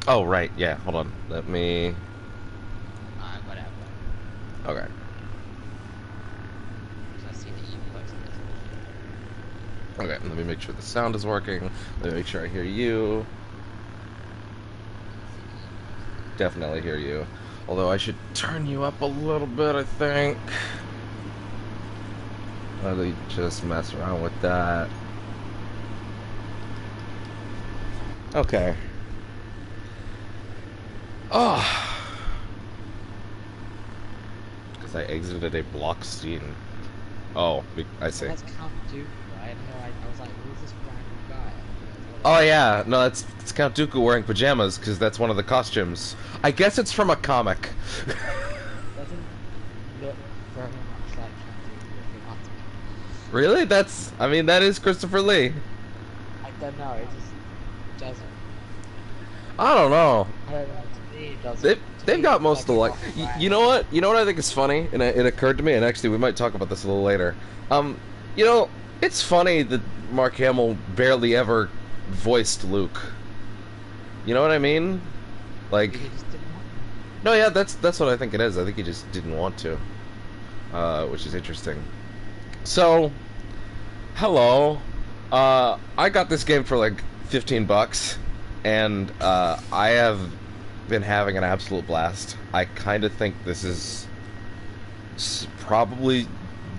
Oh, right, yeah, hold on. Let me... Whatever. Okay. I see that you posted this. Okay, let me make sure the sound is working. Let me make sure I hear you. Definitely hear you. Although I should turn you up a little bit, I think. Let me just mess around with that. Okay. Oh! Because I exited a block scene. Oh, I see. Well, that's Count Dooku, right? No, I was like, who's this random guy? Oh yeah, no, it's Count Dooku wearing pajamas, because that's one of the costumes. I guess it's from a comic. Doesn't look very much like Count Dooku, if you ask me. Really? I mean, that is Christopher Lee. I don't know, it just doesn't. I don't know. I don't know, to me it doesn't. They've got most of the like. You know what? You know what I think is funny, and it occurred to me, and actually we might talk about this a little later. You know, it's funny that Mark Hamill barely ever voiced Luke. You know what I mean? Like, He just didn't want no, yeah, that's what I think it is. I think he just didn't want to, which is interesting. So, hello. I got this game for like $15, and I have been having an absolute blast. I kind of think this is probably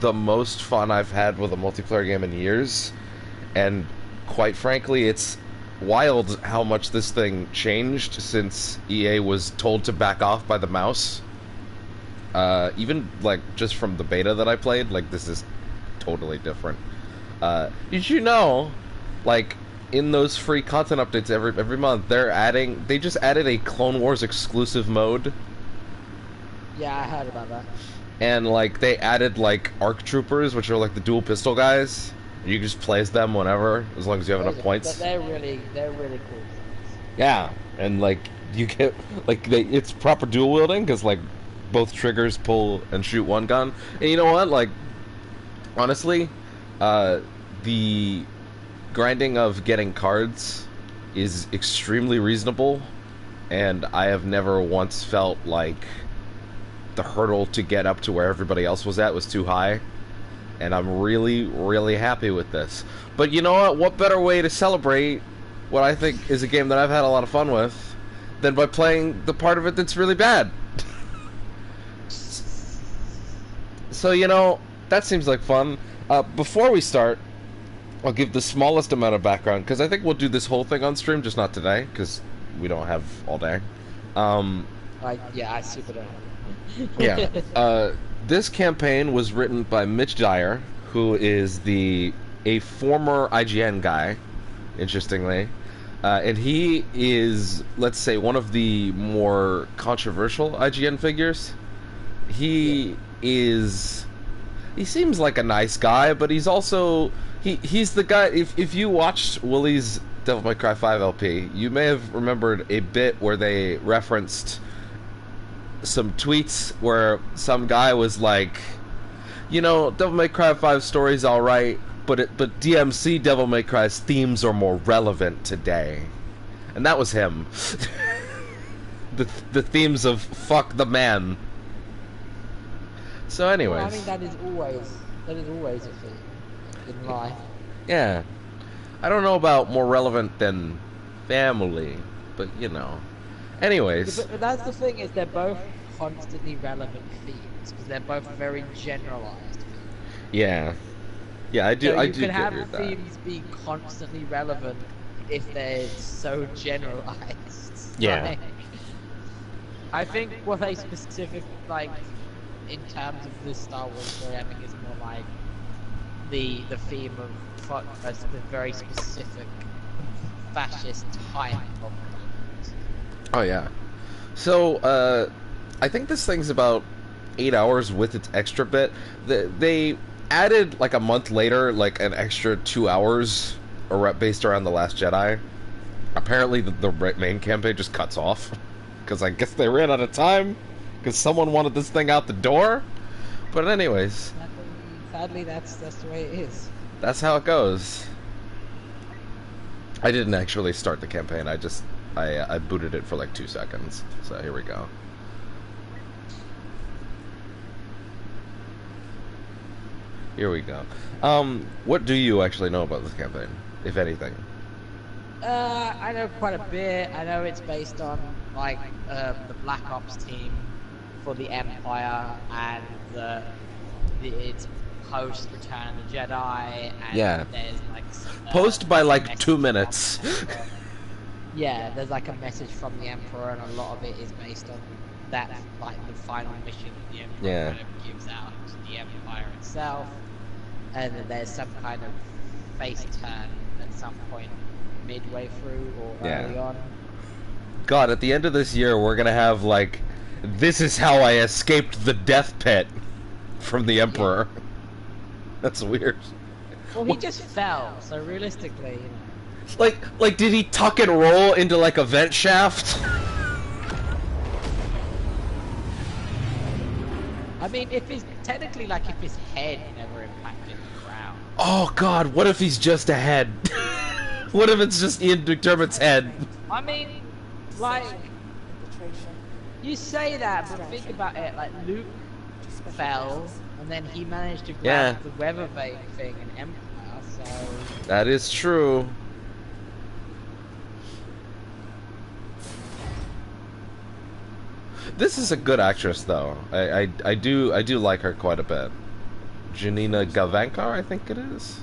the most fun I've had with a multiplayer game in years, and quite frankly, it's wild how much this thing changed since EA was told to back off by the mouse. Even like just from the beta that I played, like this is totally different. Did you know, like, in those free content updates every month, they just added a Clone Wars exclusive mode, Yeah, I heard about that. and like they added like ARC Troopers, which are like the dual pistol guys. You can just play as them whenever, as long as you have enough points. They're really cool. Yeah, and like you get like it's proper dual wielding because like both triggers pull and shoot one gun. And you know what? Like, honestly, the grinding of getting cards is extremely reasonable, and I have never once felt like the hurdle to get up to where everybody else was at was too high. And I'm really, really happy with this. But you know what? What better way to celebrate what I think is a game that I've had a lot of fun with than by playing the part of it that's really bad? So, you know, that seems like fun. Before we start, I'll give the smallest amount of background, because I think we'll do this whole thing on stream, just not today, because we don't have all day. Yeah, I super don't. Yeah. This campaign was written by Mitch Dyer, who is a former IGN guy, interestingly. And he is, let's say, one of the more controversial IGN figures. He seems like a nice guy, but he's also, he's the guy, if you watched Willie's Devil May Cry 5 LP, you may have remembered a bit where they referenced some tweets where some guy was like, you know, Devil May Cry 5 story's alright, but DMC Devil May Cry's themes are more relevant today. And that was him. the themes of fuck the man. So anyways. Well, I mean, that is always a thing in life. Yeah. I don't know about more relevant than family, but you know. Anyways. But that's the thing, is they're both constantly relevant themes, because they're both very generalized themes. Yeah. Yeah, I do. So I you do can get have your that. themes be constantly relevant if they're so generalized. Yeah. Like, I think what they specific like in terms of the Star Wars story, I think is more like the theme of a very specific fascist type of things. Oh yeah. So I think this thing's about 8 hours with its extra bit. They added like a month later like an extra 2 hours based around The Last Jedi. Apparently the main campaign just cuts off because I guess they ran out of time because someone wanted this thing out the door. But anyways, sadly that's the way it is. That's how it goes. I didn't actually start the campaign. I just I booted it for like 2 seconds. So here we go. Here we go. What do you actually know about this campaign, if anything? I know quite a bit. I know it's based on like the Black Ops team for the Empire, and it's post Return of the Jedi, and Yeah. there's like Post by like message 2 minutes. Yeah, there's like a message from the Emperor, and a lot of it is based on that, like the final mission the Emperor kind of gives out to the Empire itself, and then there's some kind of face turn at some point midway through or early on. God, at the end of this year, we're gonna have like, this is how I escaped the death pit from the Emperor. Yeah. That's weird. Well, he just fell, so realistically, you know. Like, did he tuck and roll into like a vent shaft? I mean, if his technically, like, if his head never impacted the ground. Oh God, what if he's just a head? What if it's just Ian McDermott's head? I mean, like, you say that, but think about it. Like, Luke fell, and then he managed to grab the weather vane thing in Empire. So that is true. This is a good actress, though. I do like her quite a bit. Janina Gavankar, I think it is.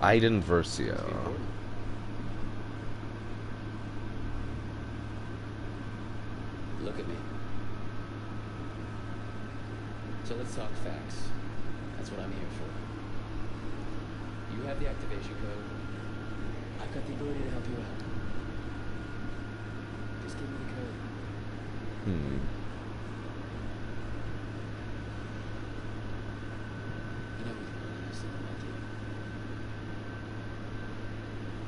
Iden Versio. Look at me. So let's talk facts. That's what I'm here for. You have the activation code. I've got the ability to help you out. Just give me the code. You know, something like you.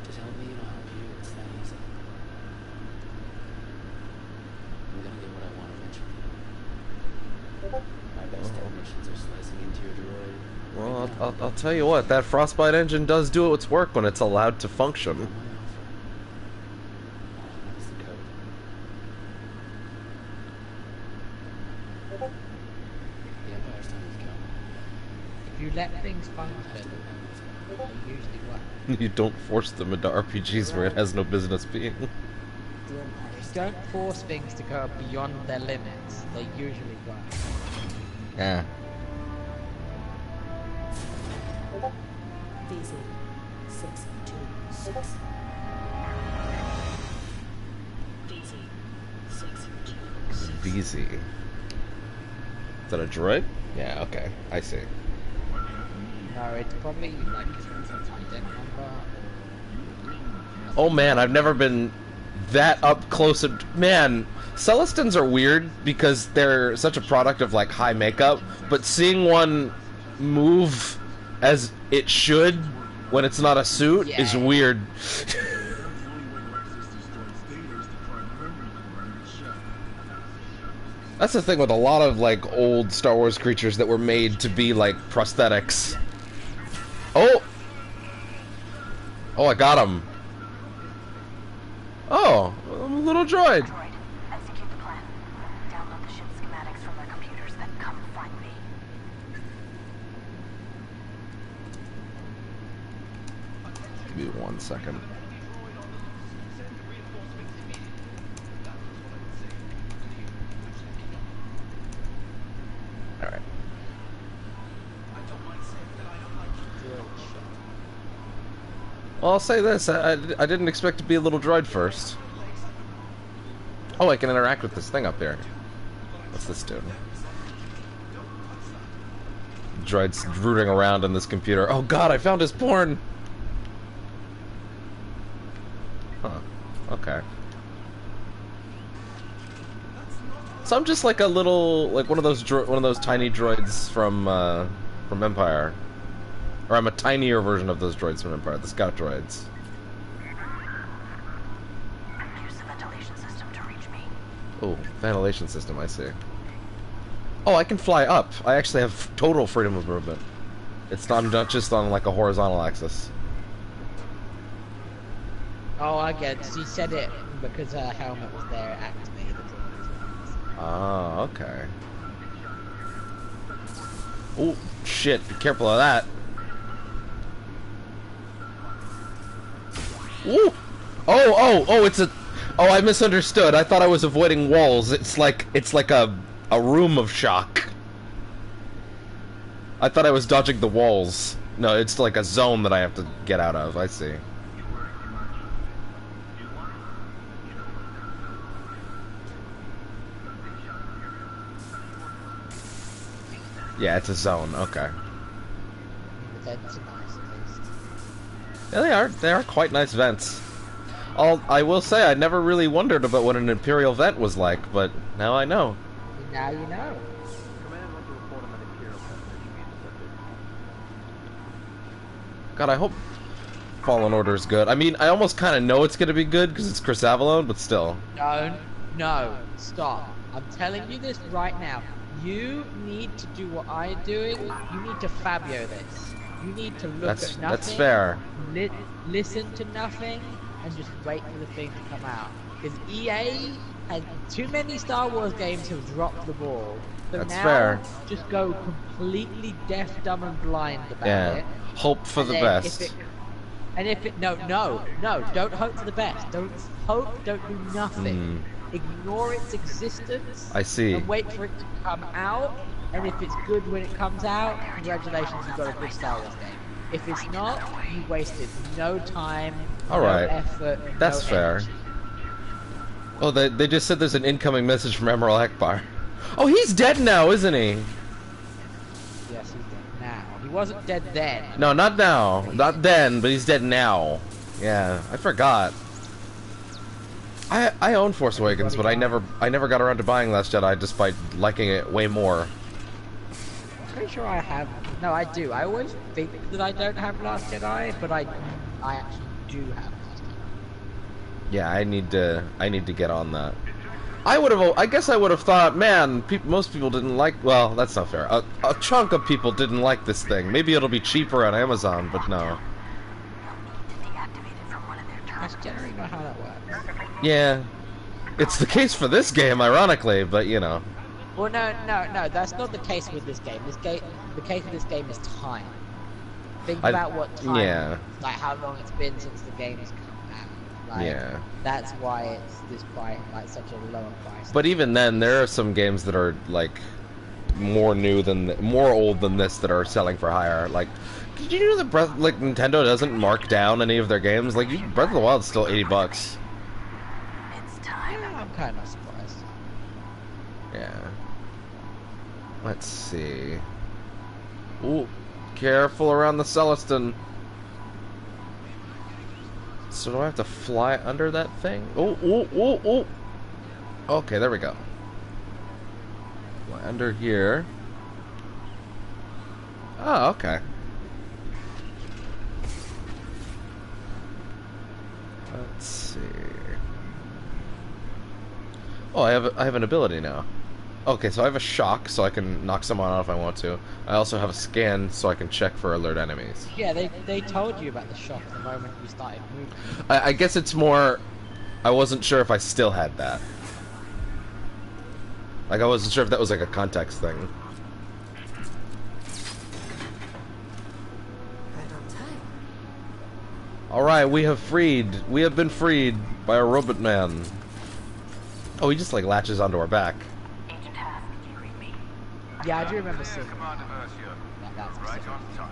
Just help me and I'll help you. It's that easy. I'm gonna get what I want eventually. My best technicians are slicing into your droid. Well, I'll tell you what, that Frostbite engine does do its work when it's allowed to function. What is the code? The Empire's time has come. if you let things function, they usually work. You don't force them into RPGs where it has no business being. You don't force things to go beyond their limits. They usually work. Yeah. VZ 626. VZ 626. VZ. Is that a droid? Yeah, okay. I see. No, it's probably like a dead number. Oh man, I've never been that up close. Man, Celestins are weird because they're such a product of like high makeup, but seeing one move as it should when it's not a suit is weird. That's the thing with a lot of like old Star Wars creatures that were made to be like prosthetics. Oh! Oh, I got him. Oh, a little droid. Droid, execute the plan. Download the ship's schematics from their computers, then come find me. Give me 1 second. Alright. Well, I'll say this, I didn't expect to be a little droid first. Oh, I can interact with this thing up here. What's this doing? Droid's rooting around in this computer. Oh god, I found his porn! Huh. Okay. So I'm just like a little, like one of those tiny droids from Empire. Or I'm a tinier version of those droids from Empire, the scout droids. Use the ventilation system to reach me. Oh, ventilation system, I see. Oh, I can fly up. I actually have total freedom of movement. It's not just on like a horizontal axis. Oh, I get it. She said it because her helmet was there, it activated it. Oh, okay. Oh, shit, be careful of that. Ooh! Oh, it's a... Oh, I misunderstood. I thought I was avoiding walls. It's like a room of shock. I thought I was dodging the walls. No, it's like a zone that I have to get out of. I see. Yeah, it's a zone. Okay. The vents are nice, at least. Yeah, they are. They are quite nice vents. I will say, I never really wondered about what an Imperial vent was like, but now I know. Now you know. God, I hope Fallen Order is good. I mean, I almost kind of know it's going to be good because it's Chris Avellone, but still. No, stop. I'm telling you this right now. You need to do what I'm doing. You need to Fabio this. You need to look at nothing. That's fair. Listen to nothing, and just wait for the thing to come out. Because EA has too many Star Wars games have dropped the ball. So That's now, fair. just go completely deaf, dumb, and blind about it. Hope for the best. No, don't hope for the best. Don't hope, don't do nothing. Ignore its existence. I see. And wait for it to come out. And if it's good when it comes out, congratulations, you've got a good Star Wars game. If it's not, you wasted no time, no effort. That's fair. Energy. Oh, they just said there's an incoming message from Emerald Akbar. Oh, he's dead now, isn't he? Yes, he's dead now. He wasn't dead then. No, not now. Not then, but he's dead now. Yeah, I forgot. I own Force Awakens, but I never got around to buying Last Jedi, despite liking it way more. I'm pretty sure I have. No, I do. I always think that I don't have Last Jedi, but I actually do have Last Jedi. Yeah, I need to get on that. I guess I would have thought, man, most people didn't like. Well, that's not fair. A chunk of people didn't like this thing. Maybe it'll be cheaper on Amazon, but no. I generally know how that works. Yeah, it's the case for this game, ironically, but you know. Well, no, that's not the case with this game. The case with this game is time. Think about what time, like how long it's been since the game has come out. Like, yeah. That's why it's this price, like such a lower price. But even then, there are some games that are like more old than this that are selling for higher. Like, did you know that Nintendo doesn't mark down any of their games? Like, Breath of the Wild is still $80. It's time. Yeah, I'm kind of surprised. Yeah. Let's see. Ooh, careful around the Celestin. So do I have to fly under that thing? Oh. Okay, there we go. Fly under here. Oh, okay. Let's see. Oh, I have an ability now. Okay, so I have a shock, so I can knock someone out if I want to. I also have a scan, so I can check for alert enemies. Yeah, they told you about the shock the moment you started moving. I guess it's more... I wasn't sure if I still had that. Like, I wasn't sure if that was like a context thing. Right on time. Alright, we have been freed by a robot man. Oh, he just like latches onto our back. Agent Hask, do you read me? Yeah, I do remember seeing Commander Versio. that's Right on time.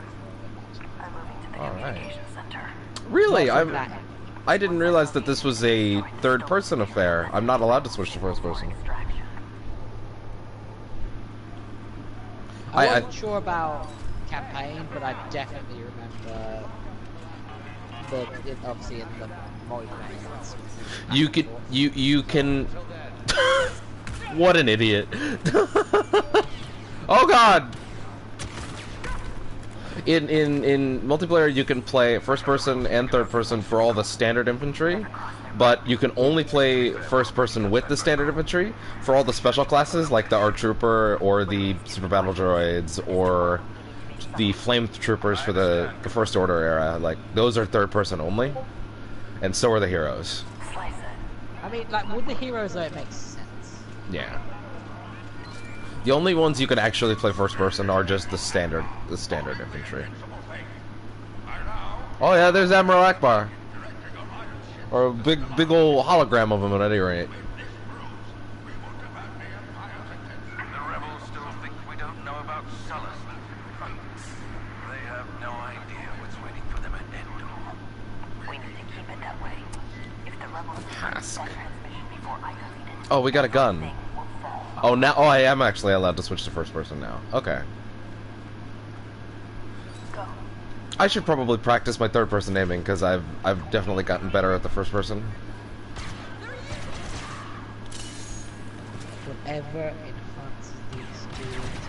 I'm moving to the All right. communication center. Really? Not from that. I didn't realize that this was a third-person affair. I'm not allowed to switch to first-person. Extraction. I wasn't sure about campaign, but I definitely remember obviously in the multiplayer. You can. What an idiot! Oh God! In multiplayer, you can play first person and third person for all the standard infantry, but you can only play first person with the standard infantry for all the special classes like the Art Trooper or the Super Battle Droids or the flame troopers for the First Order era, like those are third person only, and so are the heroes. Slice it. I mean, like, with the heroes, though, it makes sense. Yeah. The only ones you can actually play first person are just the standard infantry. Oh yeah, there's Admiral Akbar, or a big old hologram of him at any rate. The rebels still think we don't know about Sullust. They have no idea what's waiting for them at Endor. We need to keep it that way. If the rebels Task. that transmission before I delete it, Oh, we got a gun. thing will fall. Oh, now. Oh, I am actually allowed to switch to first person now. Okay. Go. I should probably practice my third person aiming because I've definitely gotten better at the first person. Whatever enhances the experience.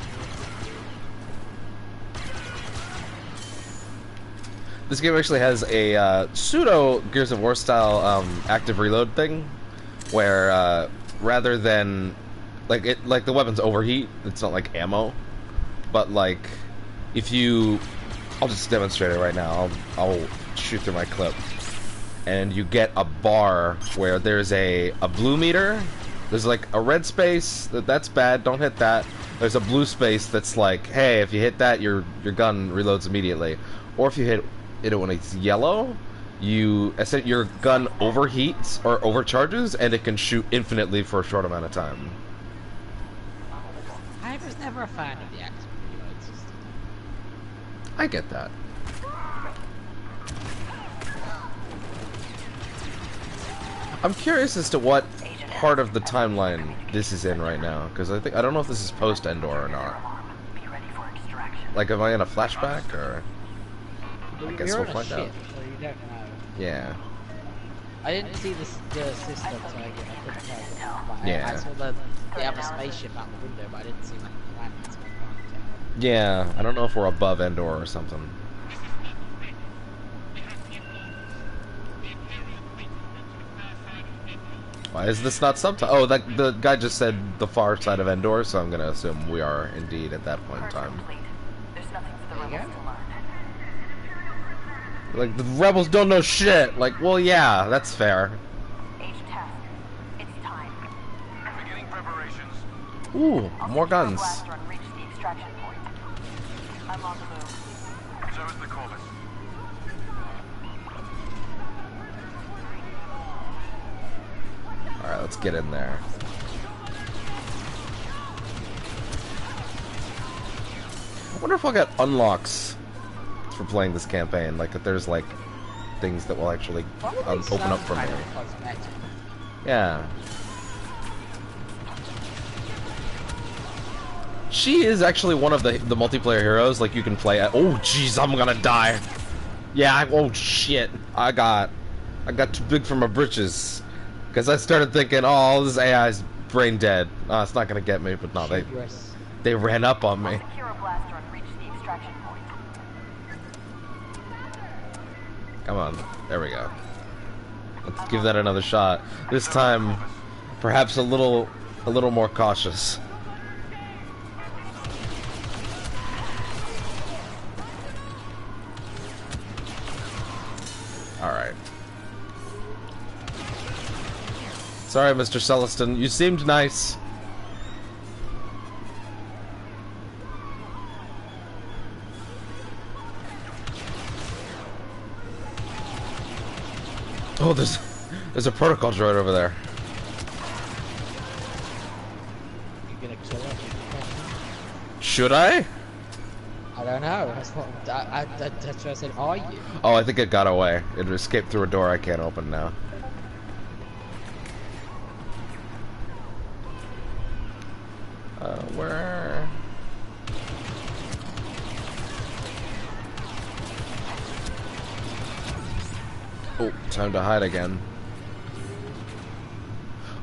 This game actually has a pseudo Gears of War style active reload thing, where rather than like the weapons overheat, it's not like ammo, but like if you, I'll just demonstrate it right now. I'll shoot through my clip, and you get a bar where there's a blue meter. There's like a red space that's bad. Don't hit that. There's a blue space that's like, hey, if you hit that, your gun reloads immediately. Or if you hit it when it's yellow, your gun overheats or overcharges, and it can shoot infinitely for a short amount of time. I was never a fan of the active reload system. I get that. I'm curious as to what part of the timeline this is in right now, because I don't know if this is post Endor or not. Be ready for extraction. Like, am I in a flashback or? I guess You're we'll on a find ship, out. so you don't know. Yeah. I didn't see the system, so I couldn't tell. Like, Yeah. I saw the other spaceship out the window, but I didn't see like the planets. So I can't tell. Yeah, I don't know if we're above Endor or something. Why is this not subtitle? Oh, the guy just said the far side of Endor, so I'm gonna assume we are indeed at that point in Purge time. complete. There's nothing for the There you rebels go. to learn. Like, the rebels don't know shit! Like, well, yeah, that's fair. Age task. It's time. Beginning preparations. Ooh, I'll more secure a guns. blaster and reach the extraction point. I'm on the move. So is the Corvus. Alright, let's get in there. I wonder if I'll get unlocks for playing this campaign. Like, if there's, like, things that will actually Probably open up for some me. kind of cosmetic. Yeah. She is actually one of the multiplayer heroes. Like, you can play at. Oh, jeez, I'm gonna die. Yeah. Oh shit. I got too big for my britches. Because I started thinking, oh, this AI's brain dead. Oh, it's not gonna get me. But no, Hubris. they ran up on me. I'll secure a blaster and reach the extraction point. Come on. There we go. Let's give that another shot. This time, perhaps a little more cautious. Alright. Sorry, Mr. Celestin. You seemed nice. Oh, there's a protocol droid over there. You gonna kill it? Should I? I don't know. That's what that's what I said. Are you? Oh, I think it got away. It escaped through a door I can't open now. Where? Oh, time to hide again.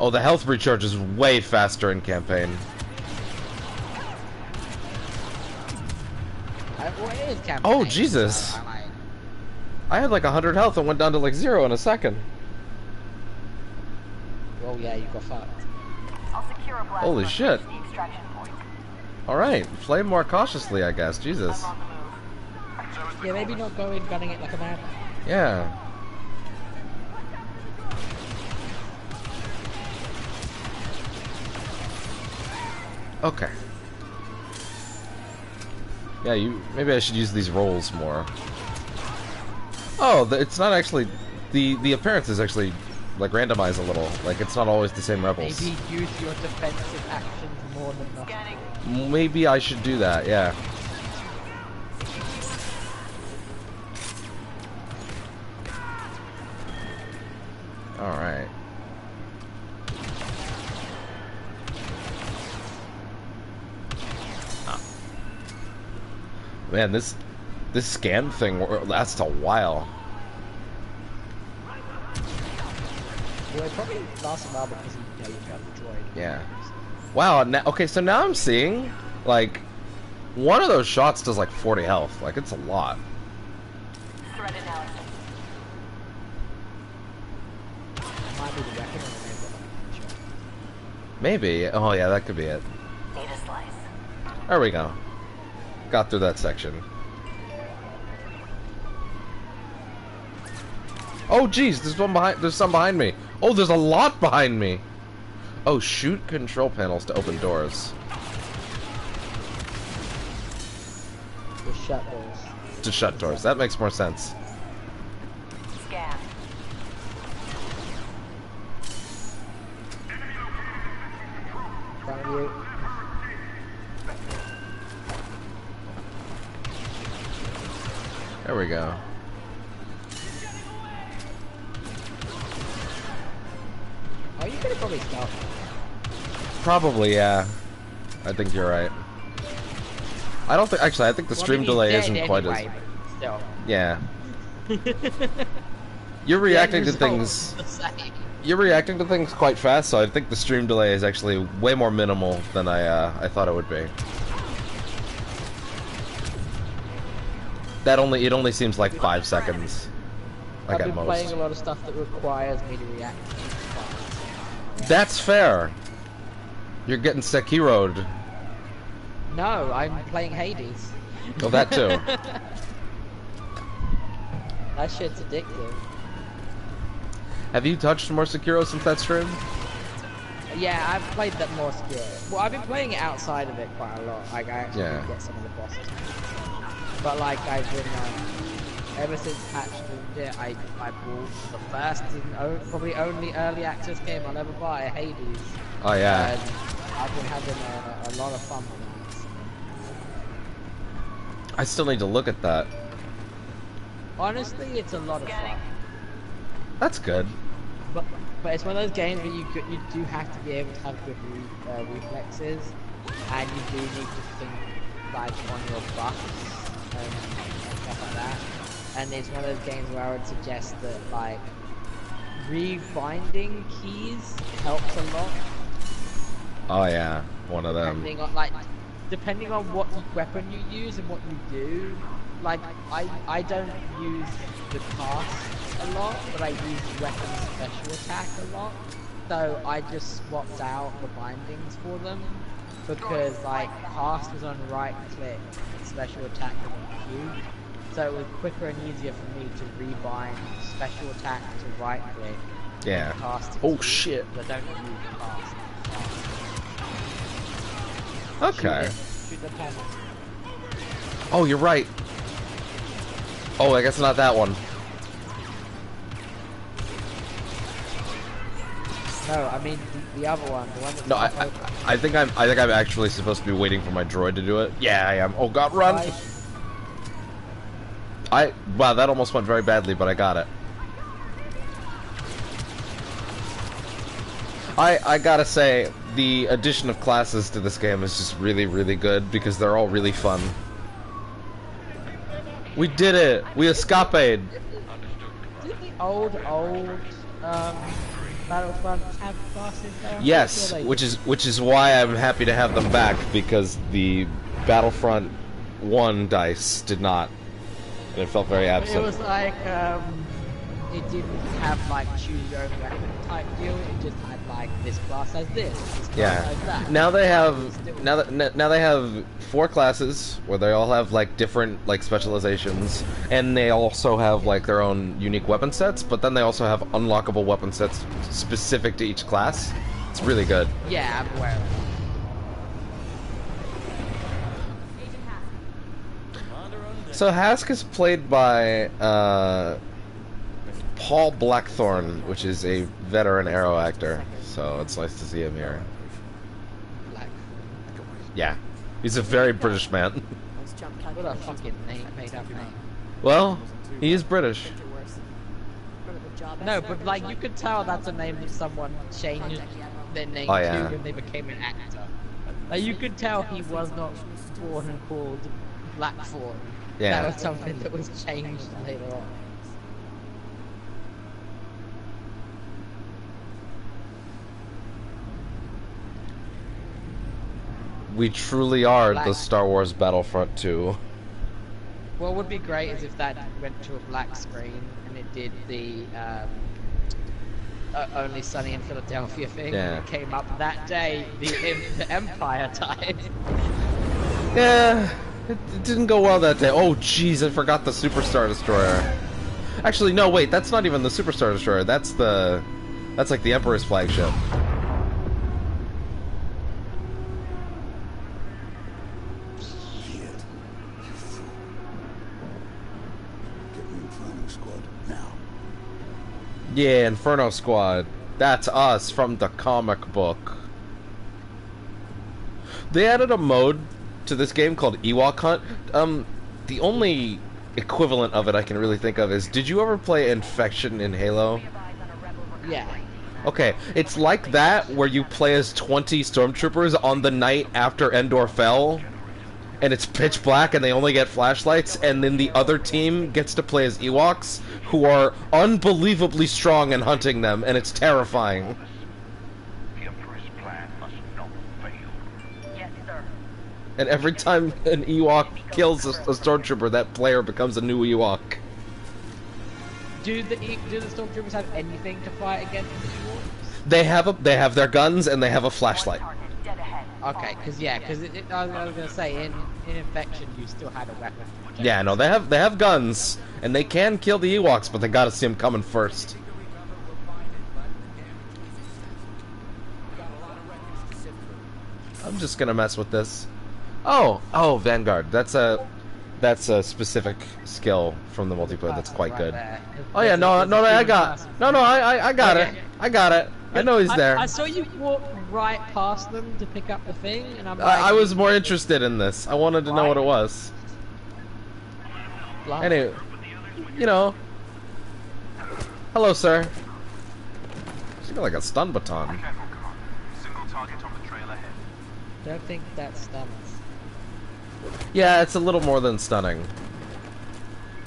Oh, the health recharge is way faster in campaign. Well, it is campaign, Oh, Jesus. so I like, I had like 100 health and went down to like 0 in a second. oh yeah, you got fucked. I'll secure a blaster Holy and shit. reach the extraction point. Alright, play more cautiously, I guess. Jesus. I'm on the move. Close the Yeah, maybe corners. not go in gunning it like a man. Yeah. Okay. Yeah, maybe I should use these rolls more. Oh, it's not actually the appearance is actually like randomized a little. Like it's not always the same rebels. Maybe use your defensive actions more than not. Scanning. Maybe I should do that. Yeah. All right. Man, this scan thing lasts a while. Well, it probably lasts a while because you've got the droid. Yeah. Wow. Now, okay, so now I'm seeing like one of those shots does like 40 health. Like it's a lot. Threat analysis. It might be the weapon or the shot. Maybe. Oh yeah, that could be it. Data slice. There we go. Got through that section. Oh geez, there's some behind me. Oh, there's a lot behind me. Oh, shoot control panels to open doors. Just shut doors. To shut doors. That makes more sense. Scan. Front of you. There we go. Oh, you could have probably stopped. Probably, yeah. I think you're right. I don't think. Actually, I think the Well, I stream mean, delay he's isn't dead quite anyway, as. but still. Yeah. You're reacting to The end things. result's the same. You're reacting to things quite fast, so I think the stream delay is actually way more minimal than I thought it would be. It only seems like 5 seconds. Like I've at been playing most. a lot of stuff that requires me to react fast. That's fair. You're getting Sekiro'd. No, I'm playing Hades. Oh, that too. That shit's addictive. Have you touched more Sekiro since that stream? Yeah, I've played that more skill. Well, I've been playing it outside of it quite a lot. Like, I actually Yeah. did get some of the bosses. But, like, I've been, ever since patch moved it, I bought the first and probably only early access game I'll ever buy, Hades. Oh yeah. And I've been having a lot of fun with that. I still need to look at that. Honestly, it's a lot of fun. That's good. But it's one of those games where you do have to be able to have good reflexes, and you do need to think like on your buffs and stuff like that. And it's one of those games where I would suggest that like rebinding keys helps a lot. Oh yeah, one of them. Depending on what weapon you use and what you do. Like I don't use the cast a lot, but I use weapon special attack a lot. So I just swapped out the bindings for them because like cast was on right click and special attack was on Q. So it was quicker and easier for me to rebind special attack to right click. Yeah. And cast to Oh Q, shit. but I don't use cast. Okay. Shoot the panel. Oh, you're right. Oh, I guess not that one. No, I mean the other one, the one that's No, not open. I think I'm actually supposed to be waiting for my droid to do it. Yeah, I am. Oh god, run! Right. Wow, that almost went very badly, but I got it. I gotta say, the addition of classes to this game is just really, really good because they're all really fun. We did it! We escaped! Did the old Battlefront have classes there? Yes, Sure they which is why I'm happy to have them back because the Battlefront 1 dice did not, and it felt very did. It absent. was like it didn't have like choose your own weapon type deal. It just had like this class has this class has that. Now they have Still- now they have 4 classes where they all have like different like specializations, and they also have like their own unique weapon sets. But then they also have unlockable weapon sets specific to each class. It's really good. Yeah, I'm aware of that. So Hask is played by Paul Blackthorne, which is a veteran Arrow actor. So it's nice to see him here. Like, Yeah, he's a very British man. what a fucking name, made up name. Well, he is British. No, but like you could tell that's a name that someone changed their name Oh, yeah. to when they became an actor. Like you could tell he was not born and called Blackthorne. Yeah. That was something that was changed later on. We truly are the Black. Star Wars Battlefront 2. What would be great is if that went to a black screen and it did the Only Sunny in Philadelphia thing. Yeah. It came up that day, the Empire died. Yeah, it didn't go well that day. Oh, jeez, I forgot the Superstar Destroyer. Actually, no, wait, that's not even the Superstar Destroyer. That's like the Emperor's flagship. Yeah, Inferno Squad. That's us from the comic book. They added a mode to this game called Ewok Hunt. The only equivalent of it I can really think of is, did you ever play Infection in Halo? Yeah. Okay, it's like that, where you play as 20 stormtroopers on the night after Endor fell, and it's pitch black and they only get flashlights, and then the other team gets to play as Ewoks, who are unbelievably strong in hunting them, and it's terrifying. The Emperor's plan must not fail. Yes, sir. And every time an Ewok kills a stormtrooper, that player becomes a new Ewok. Do the stormtroopers have anything to fight against the Ewoks? They have their guns and they have a flashlight. Target dead ahead. Okay, because I was gonna say in Infection you still had a weapon. Yeah, no, they have guns and they can kill the Ewoks, but they gotta see them coming first. I'm just gonna mess with this. Oh, Vanguard. That's a specific skill from the multiplayer. That's quite good. Oh yeah, no, I got it. I got it. I know he's there. I saw you walk right past them to pick up the thing, and I'm like, I was more interested in this. I wanted to know what it was. Blah. Anyway, you know. Hello, sir. She's got like a stun baton. Careful, Commander. Single target on the trail ahead. Don't think that stunts. Yeah, it's a little more than stunning.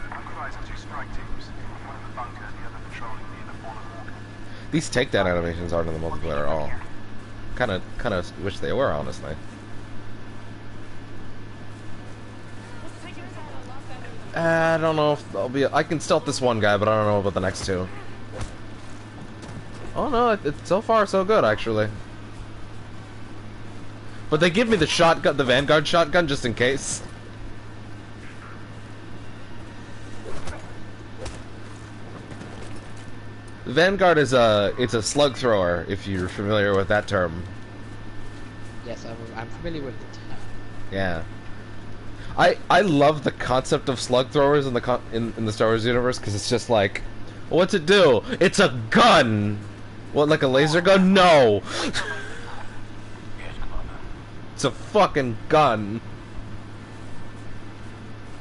Alkalize have 2 strike teams. One in the bunker, the other patrolling near the fallen walker. These takedown animations aren't in the multiplayer at all. Kind of wish they were, honestly. I don't know if I'll be. I can stealth this one guy, but I don't know about the next 2. Oh no, it's so far so good actually. But they give me the shotgun, the Vanguard shotgun, just in case. Vanguard is it's a slug thrower, if you're familiar with that term. Yes, I'm familiar with the term. Yeah. I love the concept of slug throwers in the Star Wars universe, because it's just like, what's it do? It's a gun! What, like a laser gun? No! Yes, Commander. It's a fucking gun.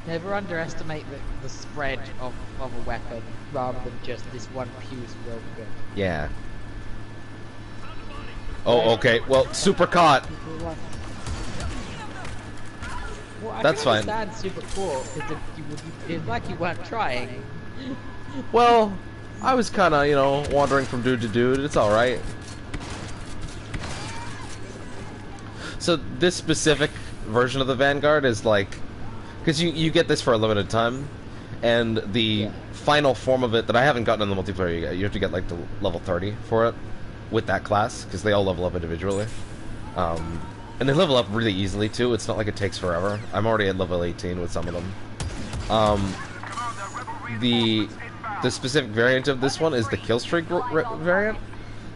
Never underestimate the spread of a weapon rather than just this one fuse real good. Yeah. Oh, okay. Well, super caught. Well, I That's can fine. understand super cool because it's like you weren't trying. Well, I was kind of, you know, wandering from dude to dude. It's alright. So this specific version of the Vanguard is like, because you get this for a limited time, and the final form of it that I haven't gotten in the multiplayer yet. You have to get like to level 30 for it with that class because they all level up individually, and they level up really easily too. It's not like it takes forever. I'm already at level 18 with some of them. The specific variant of this one is the kill streak variant.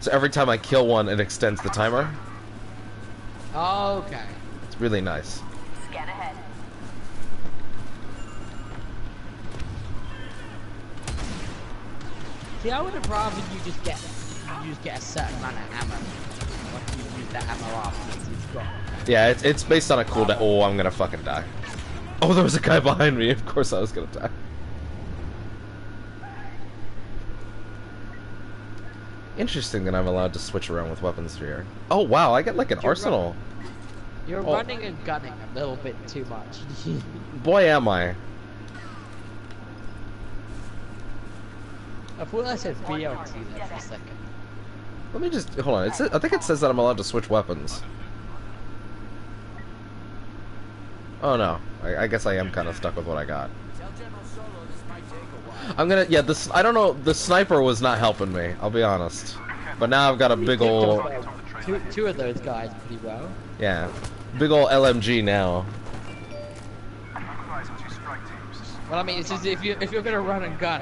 So every time I kill one, it extends the timer. Okay. It's really nice. Scan ahead. See, I would have rather you just get a certain amount of ammo. Once you use that ammo afterwards, it's gone. Yeah, it's based on a cooldown. Oh, I'm gonna fucking die. Oh, there was a guy behind me. Of course I was gonna die. Interesting that I'm allowed to switch around with weapons here. Oh wow, I get like an arsenal. You're running and gunning a little bit too much. Boy, am I. I thought I said BLT there for a second. Let me just hold on. I think it says that I'm allowed to switch weapons. Oh no, I guess I am kind of stuck with what I got. I'm gonna, yeah, this, I don't know, the sniper was not helping me, I'll be honest. But now I've got a big ol'... Two of those guys pretty well. Yeah, big ol' LMG now. Well, I mean, it's just if you're gonna run and gun,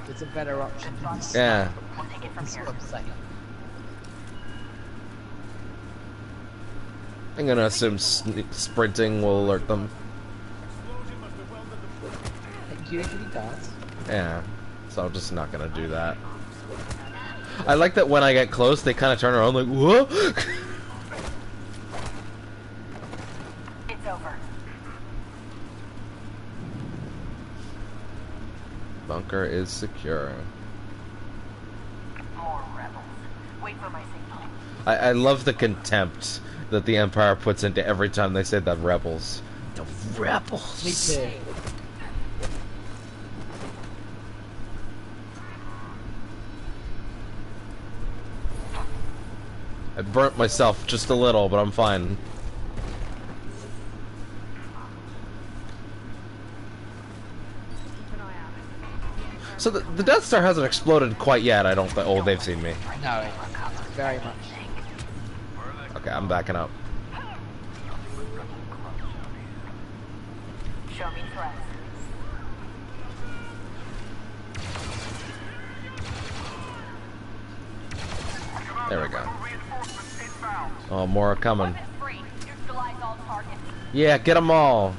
it's a better option than the Yeah. We'll take it from That's here. what I'm saying. I'm gonna assume sprinting will alert them. It usually does. Yeah, so I'm just not gonna do that. I like that when I get close, they kind of turn around like, whoa! It's over. Bunker is secure. More rebels. Wait for my signal. I love the contempt that the Empire puts into every time they say the rebels. The rebels! Me too. I burnt myself just a little, but I'm fine. So the Death Star hasn't exploded quite yet, I don't think. Oh, they've seen me. No, it's very much. Okay, I'm backing up. Show me threats. There we go. Oh, more are coming. Weapons free. Neutralize all targets. Yeah, get them all.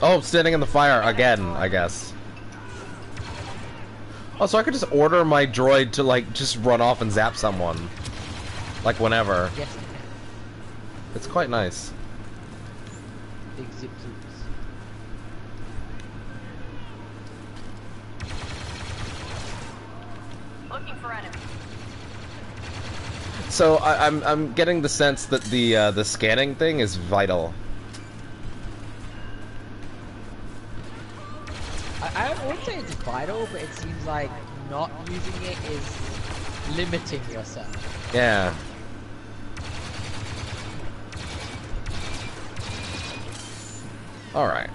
Oh, standing in the fire again, I guess. Oh, so I could just order my droid to, like, just run off and zap someone. Like, whenever. Yes, you can. It's quite nice. Big zip zoops. Looking for enemies. So, I'm getting the sense that the scanning thing is vital. I wouldn't say it's vital, but it seems like not using it is limiting yourself. Yeah. Alright.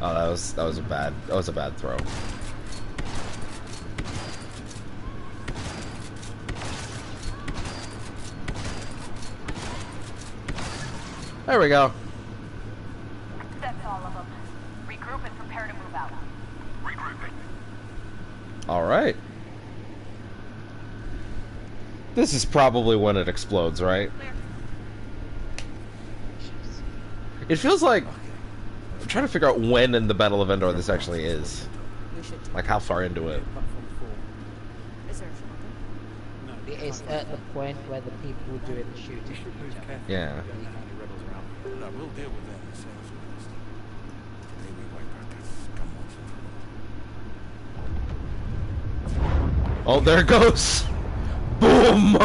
Oh, that was a bad throw. There we go. That's all of them. Regroup and prepare to move out. Regrouping. Alright. This is probably when it explodes, right? It feels like... I'm trying to figure out when in the Battle of Endor this actually is. Like, how far into it. Is there a shotgun? No, It's at the point where the people doing the shooting. you should move carefully. Yeah. There are many rebels around. No, we'll deal with them ourselves first. Today we wipe out this scum once and for all. Oh, there it goes! Boom!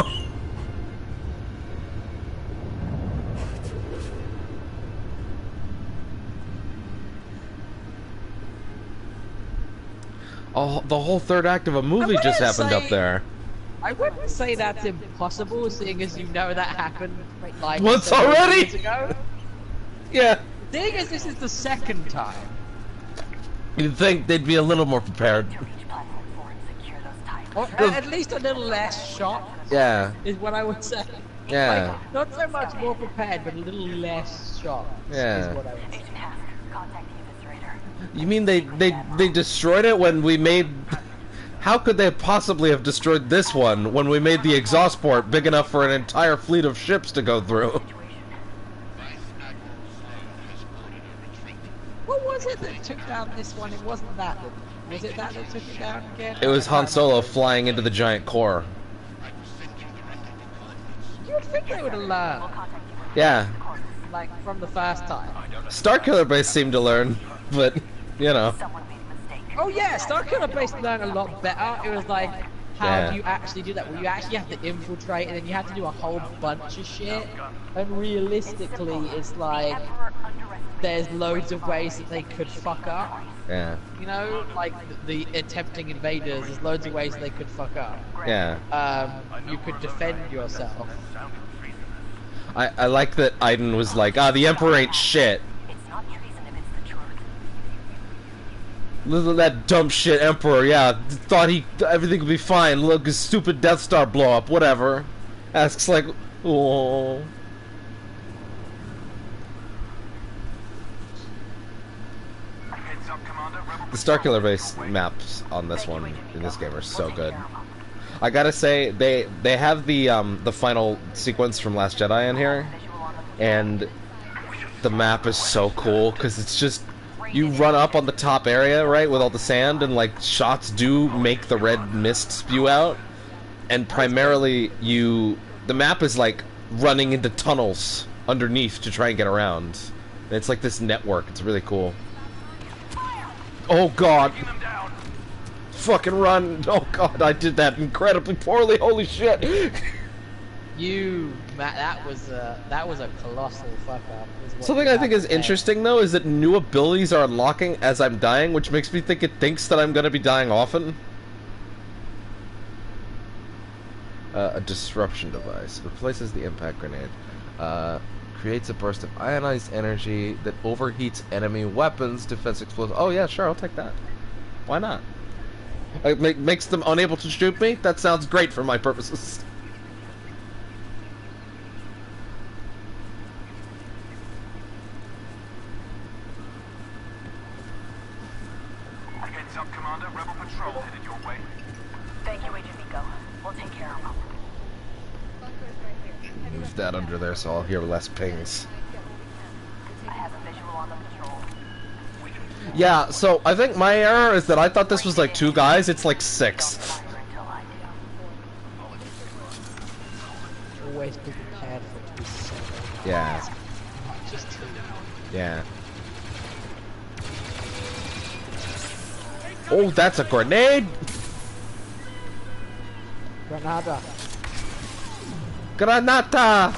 Oh, the whole third act of a movie just happened up there. I wouldn't say that's impossible, seeing as you know that happened like Once several already? years ago. Yeah. Seeing as this is the second time. You'd think they'd be a little more prepared. To reach platform 4 and secure those tight. Or at least a little less shocked, Yeah. is what I would say. Yeah. Like, not so much more prepared, but a little less shocked. Yeah. Is what I would say. Agent Hexx, contact the eviscerator. You mean they destroyed it when we made... How could they possibly have destroyed this one when we made the exhaust port big enough for an entire fleet of ships to go through? What was it that took down this one? It wasn't that. Was it that took it down again? It was Han Solo flying into the giant core. You would think they would have learned, Yeah. like, from the first time. Starkiller Base seemed to learn, but, you know. Someone made a mistake. Oh yeah, Starkiller Base learned a lot better. It was like, how Yeah. do you actually do that? Well, you actually have to infiltrate, and then you have to do a whole bunch of shit. And realistically, it's like, there's loads of ways that they could fuck up. Yeah. You know, like the attempting invaders, there's loads of ways they could fuck up. Yeah. You could defend yourself. I like that Iden was like, the Emperor ain't shit. It's not treason if it's the truth. Look at that dumb shit Emperor, yeah. Thought everything would be fine. Look, his stupid Death Star blow up, whatever. Asks like, oh. Heads up, Commander. Rebel The Starkiller Base maps on this one, in this game, are so good. I gotta say, they have the final sequence from Last Jedi in here, and the map is so cool, because it's just, you run up on the top area, right, with all the sand, and like, shots do make the red mist spew out, and primarily the map is like, running into tunnels underneath to try and get around. And it's like this network, it's really cool. Oh god! Fucking run! Oh god, I did that incredibly poorly. Holy shit! That was a colossal fuck up. Something I think is interesting though is that new abilities are unlocking as I'm dying, which makes me think it thinks that I'm gonna be dying often. A disruption device replaces the impact grenade. Creates a burst of ionized energy that overheats enemy weapons, defense explosives. Oh yeah, sure, I'll take that. Why not? It makes them unable to shoot me? That sounds great for my purposes. Heads up, Commander. Rebel patrol headed your way. Thank you, Agent Miko. We'll take care of them. Move that under there so I'll hear less pings. I have a visual on the patrol. Yeah, so I think my error is that I thought this was like 2 guys, it's like 6. Fire until I do. Always be prepared for it to be so. Yeah, Just 2. yeah. Oh, that's a grenade! Granada. Granata!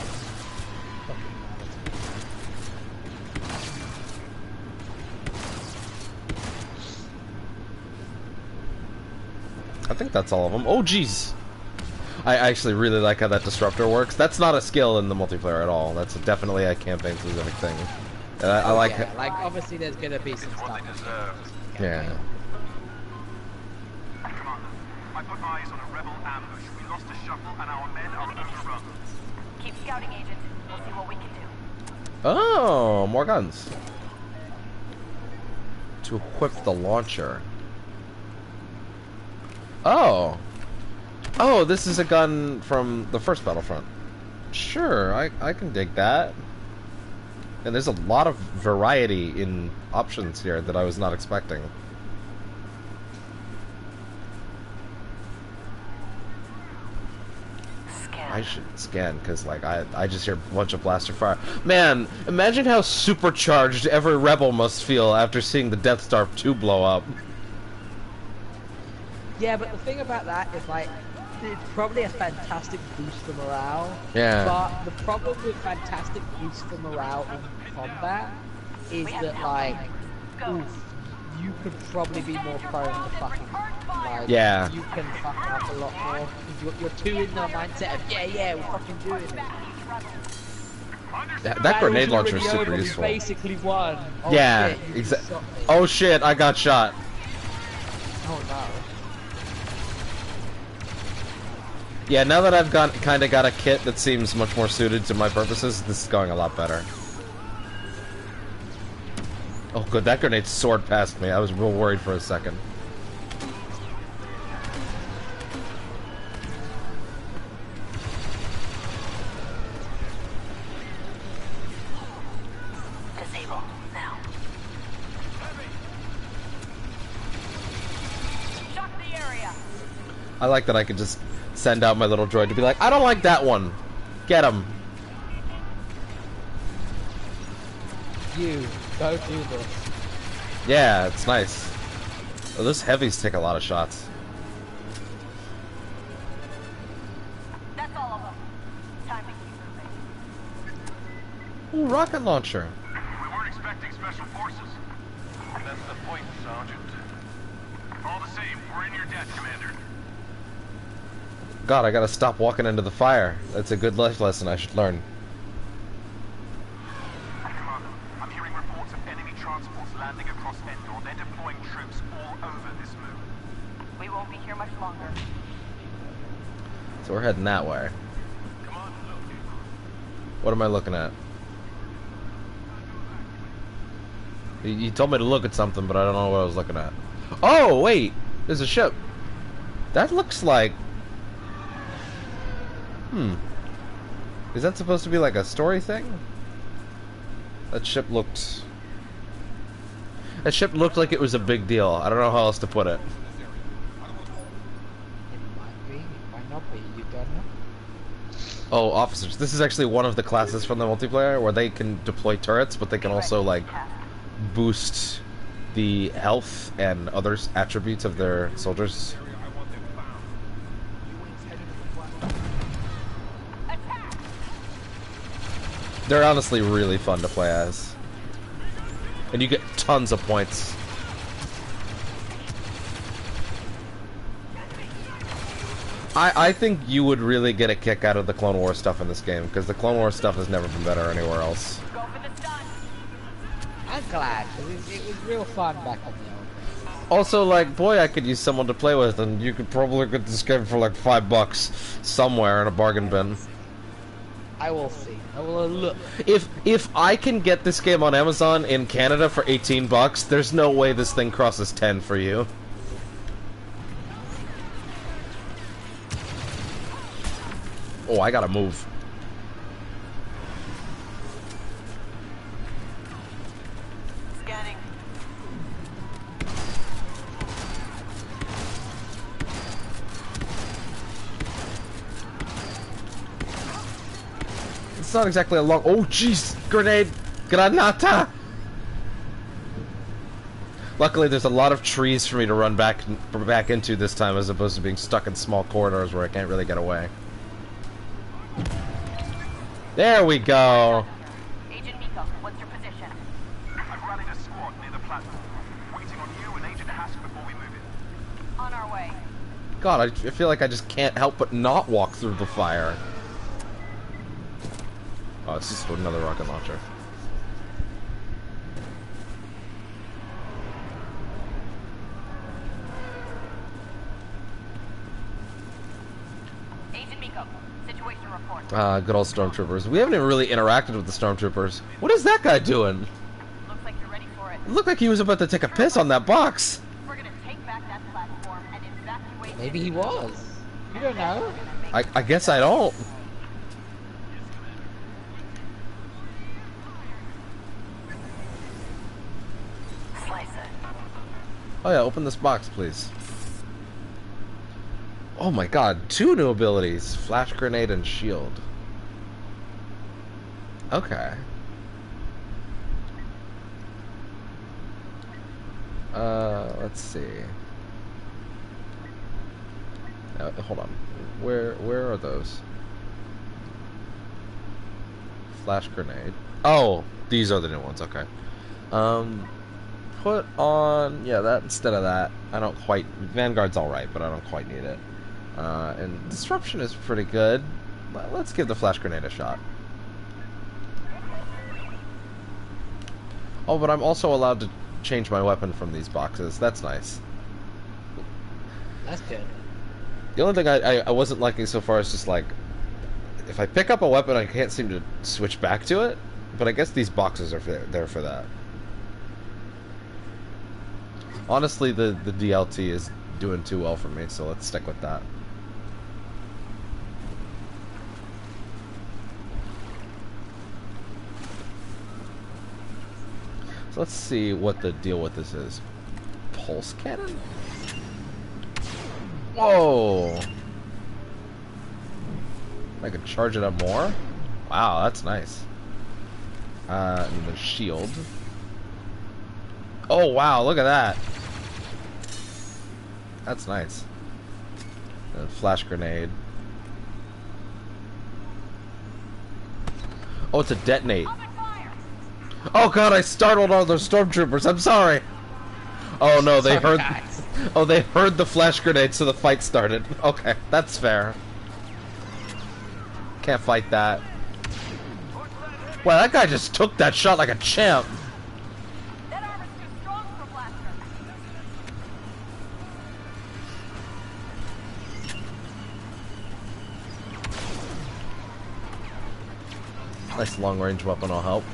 I think that's all of them. Oh, jeez! I actually really like how that disruptor works. That's not a skill in the multiplayer at all. That's definitely a campaign-specific thing. And I like Yeah, it. like obviously there's gonna be some What stuff. they deserve. Yeah. Commander, I put eyes on a rebel ambush. We lost a shuttle and our men are overrun. Keep scouting, Agent. We'll see what we can do. Oh, more guns. To equip the launcher. Oh. Oh, this is a gun from the first Battlefront. Sure, I can dig that. And there's a lot of variety in options here that I was not expecting. I should scan, because, like, I just hear a bunch of blaster fire. Man, imagine how supercharged every rebel must feel after seeing the Death Star 2 blow up. Yeah, but the thing about that is like, it's probably a fantastic boost for morale. Yeah. But the problem with fantastic boost for morale in combat is that like, oof, you could probably be more prone to fucking, like, Yeah. you can fuck up a lot more, because you're too in the mindset of, yeah, we're fucking doing it. That grenade launcher is super We useful. basically won. Oh, Yeah, shit, you just exactly. shot me. Oh shit, I got shot. Oh no. Yeah, now that I've kind of got a kit that seems much more suited to my purposes, this is going a lot better. Oh good, that grenade soared past me. I was real worried for a second. Disable now. Shock the area. I like that I could just send out my little droid to be like, I don't like that one. Get him. You, go do this. Yeah, it's nice. Oh, those heavies take a lot of shots. That's all of them. Time to keep moving. Ooh, rocket launcher. We weren't expecting special forces. That's the point, Sergeant. All the same, we're in your debt, Commander. God, I gotta stop walking into the fire. That's a good life lesson I should learn. Commander, I'm hearing reports of enemy transports landing across Endor. They're deploying troops all over this move. We won't be here much longer. So we're heading that way. Come on, look. What am I looking at? You told me to look at something, but I don't know what I was looking at. Oh, wait! There's a ship. That looks like... Is that supposed to be like a story thing? That ship looked like it was a big deal. I don't know how else to put it. It might be, it might not be, you don't know. Oh, officers. This is actually one of the classes from the multiplayer where they can deploy turrets, but they can also, like, boost the health and other attributes of their soldiers. They're honestly really fun to play as. And you get tons of points. I think you would really get a kick out of the Clone Wars stuff in this game, because the Clone Wars stuff has never been better anywhere else. Go for the stun. I'm glad, because it was real fun back on the old days. Also, like, boy, I could use someone to play with, and you could probably get this game for like $5 somewhere in a bargain bin. I will see. I will look. If I can get this game on Amazon in Canada for $18, there's no way this thing crosses 10 for you. Oh, I gotta move. Scanning. It's not exactly a long... Oh, jeez! Grenade! Granata! Luckily, there's a lot of trees for me to run back into this time, as opposed to being stuck in small corridors where I can't really get away. There we go! Agent Miko, what's your position? I've rallied a squad near the platform. Waiting on you and Agent Hask before we move in. On our way. God, I feel like I just can't help but not walk through the fire. Oh, it's just another rocket launcher. Agent Miko, situation report. Good old stormtroopers. We haven't even really interacted with the stormtroopers. What is that guy doing? Looks like you're ready for it. It looked like he was about to take a piss on that box. We're gonna take back that platform and evacuate. Maybe he was. You don't know. I guess I don't. Slice it. Oh yeah, open this box, please. Oh my god, 2 new abilities. Flash grenade and shield. Okay. Let's see. Hold on. Where are those? Flash grenade. Oh, these are the new ones, okay. put on... Yeah, that instead of that. I don't quite... Vanguard's alright, but I don't quite need it. And Disruption is pretty good. Let's give the Flash Grenade a shot. Oh, but I'm also allowed to change my weapon from these boxes. That's nice. That's good. The only thing I wasn't liking so far is just like... If I pick up a weapon, I can't seem to switch back to it. But I guess these boxes are there for that. Honestly, the DLT is doing too well for me, so let's stick with that. So let's see what the deal with this is. Pulse cannon? Whoa! I can charge it up more? Wow, that's nice. And the shield. Oh wow, look at that. That's nice. And flash grenade. Oh, it's a detonate. Oh god, I startled all those stormtroopers. I'm sorry. Oh no, they heard. Oh, they heard the flash grenade, so the fight started. Okay, that's fair. Can't fight that. Wow, that guy just took that shot like a champ. That armor's too strong for blaster. Nice long-range weapon will help.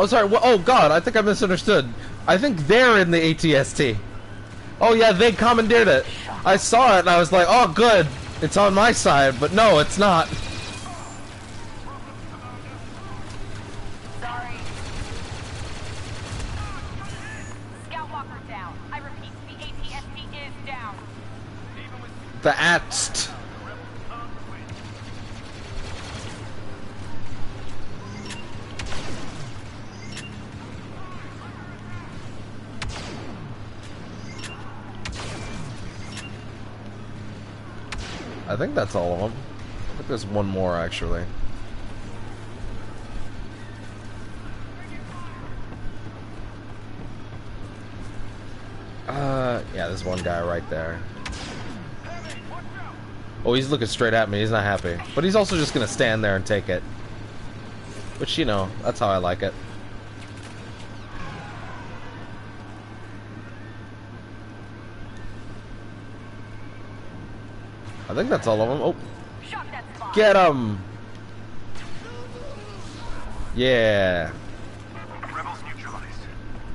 Oh, sorry. Oh, God. I think I misunderstood. I think they're in the ATST. Oh, yeah. They commandeered it. I saw it, and I was like, oh, good. It's on my side. But no, it's not. Sorry. SKYWALKER down. I repeat, the ATST is down. The ATST. I think that's all of them. I think there's one more, actually. Yeah, there's one guy right there. Oh, he's looking straight at me. He's not happy. But he's also just gonna stand there and take it. Which, you know, that's how I like it. I think that's all of them. Oh, get him! Yeah.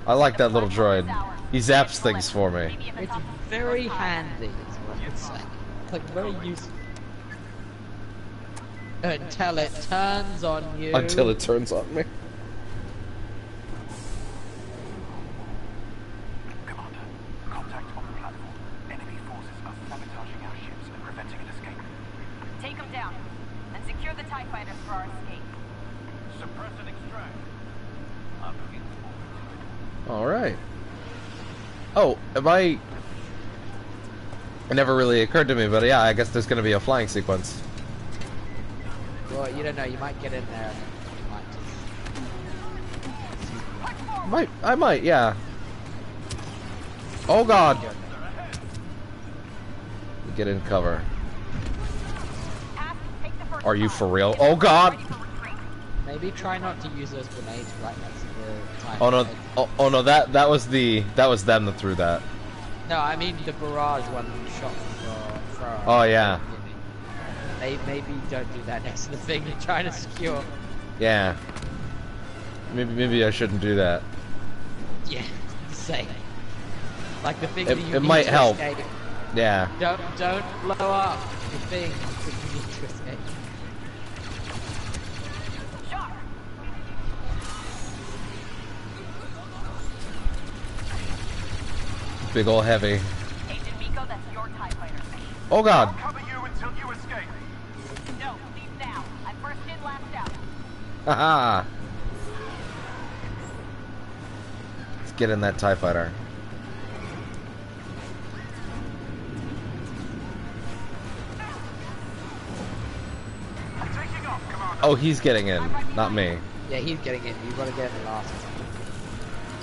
I like that little droid. He zaps things for me. It's very handy, is what I would say. Like, very useful. Until it turns on you. Until it turns on me. Commander, contact on the platform. Enemy forces are sabotaging our ships and preventing an escape. Take them down, and secure the TIE fighters for our escape. Suppress and extract. I'm looking forward to it. Alright. Oh, am I... It never really occurred to me, but yeah, I guess there's gonna be a flying sequence. Well, you don't know, you might get in there and you might just... I might, yeah. Oh god! Get in cover. Are you for real? Oh god! Maybe try not to use those grenades right next to the TIE Oh no! fighter. Oh no! That was them that threw that. No, I mean the barrage one shot for Oh yeah. Maybe don't do that next to the thing you're trying to secure. Yeah. Maybe I shouldn't do that. Yeah, same. Like the thing It- that you it need might to help. escape. Yeah. Don't blow up the thing that you need to escape. Big ol' heavy. Agent Miko, that's your TIE fighter. Oh god. Cover you until you escape. No, leave now. I'm first in, last out. Haha. Let's get in that TIE fighter. Oh, he's getting in, not me. Yeah, he's getting in. You gotta get in last.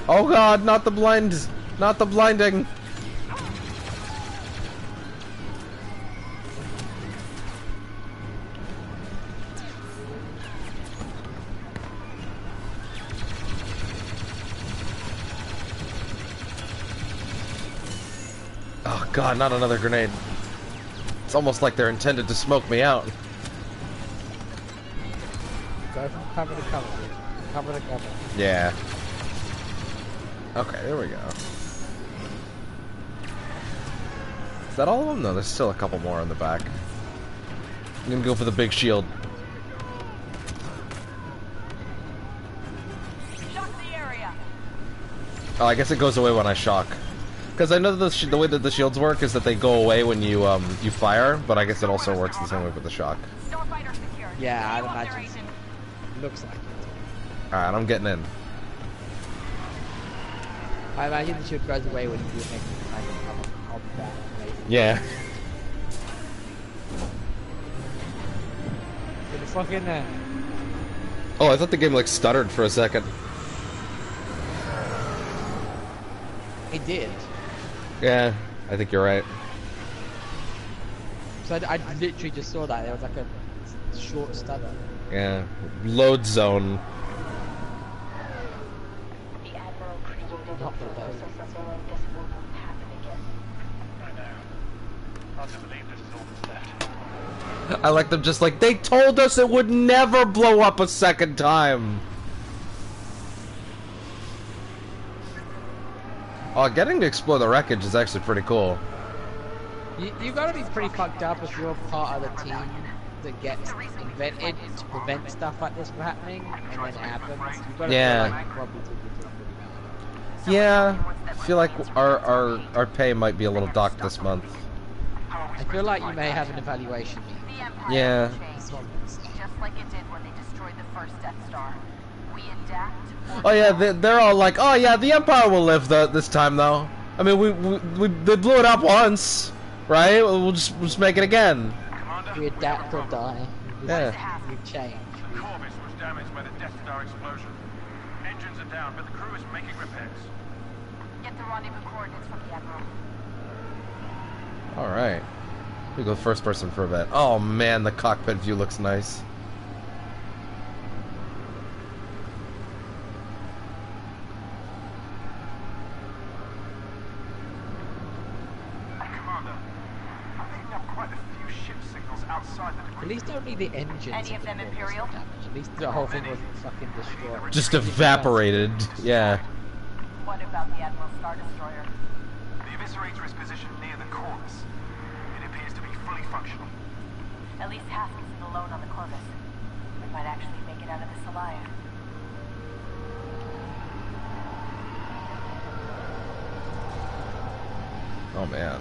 Oh god, not the blind, not the blinding. Oh god, not another grenade. It's almost like they're intended to smoke me out. Go from cover to cover. Cover to cover. Yeah. Okay, there we go. Is that all of them? No, there's still a couple more in the back. I'm gonna go for the big shield. Shock the area. Oh, I guess it goes away when I shock. Because I know the way that the shields work is that they go away when you you fire, but I guess it also works the same way with the shock. Starfighter secured. Yeah, I'd Stay imagine. operation. Looks like it. Alright, I'm getting in. I imagine the shield goes away when you do make kind of cover on that. Right? Yeah. Get the fuck in there. Oh, I thought the game like stuttered for a second. It did. Yeah, I think you're right. So I literally just saw that. There was like a short stutter. Yeah. Load zone. The Admiral created a Not for those. process so this won't happen again. I know. Hard to believe this is all that's left. I like them just like, they told us it would never blow up a second time. Oh, getting to explore the wreckage is actually pretty cool. You gotta be pretty fucked up if you're part of the team that gets invented to prevent stuff like this from happening, and then it happens. You gotta Yeah. feel like you probably took it pretty bad. Yeah, I feel like our pay might be a little docked this month. I feel like you may have an evaluation meeting. The Empire Yeah. will change, just like it did when they destroyed the first Death Star. We adapt. Oh yeah, they're all like, oh yeah, the Empire will live this time though. I mean, they blew it up once, right? We'll just make it again. Commander, We adapt or die. Yeah. We change. the Corvus was damaged by the Death Star explosion. Engines are down, but the crew is making repairs. Get the rendezvous coordinates from the Admiral. All right. We go first person for a bit. Oh man, the cockpit view looks nice. Commander, I'm picking up quite a few ship signals outside the At debris. least only the engines. Any of them the Corvus Imperial? were damaged. At least the whole thing wasn't fucking destroyed. Just evaporated. Yeah. What about the Admiral's Star Destroyer? The Eviscerator is positioned near the Corvus. It appears to be fully functional. At least Haskins is alone on the Corvus. We might actually make it out of this alive. Oh man.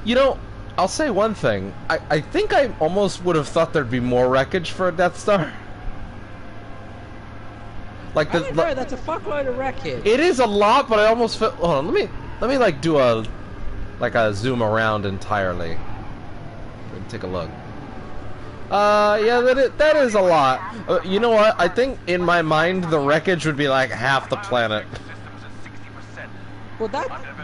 You know, I'll say one thing. I think I almost would have thought there'd be more wreckage for a Death Star. Like I don't know, that's a fuckload of wreckage. it is a lot, but I almost feel. Hold on, let me like do a zoom around entirely. Let me take a look. Yeah, that is a lot. You know what? I think in my mind the wreckage would be like half the planet. Systems at 60%. Well,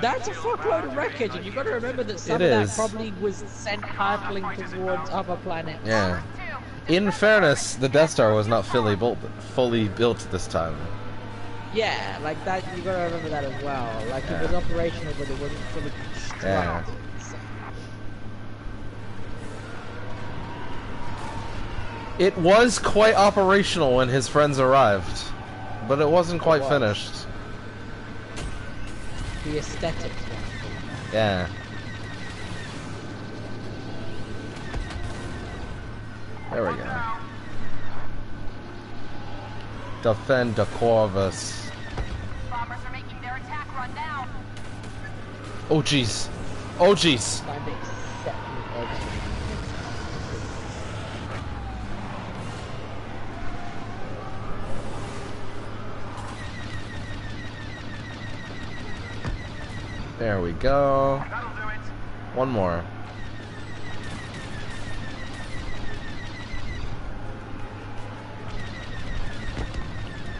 that's a fuckload of wreckage, and you've got to remember that some It of that is. probably was sent hurtling towards other planets. Yeah. In fairness, the Death Star was not fully built this time. Yeah, like that, you got to remember that as well. Like, it was operational, but it wasn't fully constructed. Yeah. It was quite operational when his friends arrived, but it wasn't quite was. finished. The aesthetics one. Yeah. There we go. Defend the Corvus. Bombers are making their attack run now. Oh jeez. Oh jeez. Time to accept the edge. There we go. That'll do it. One more.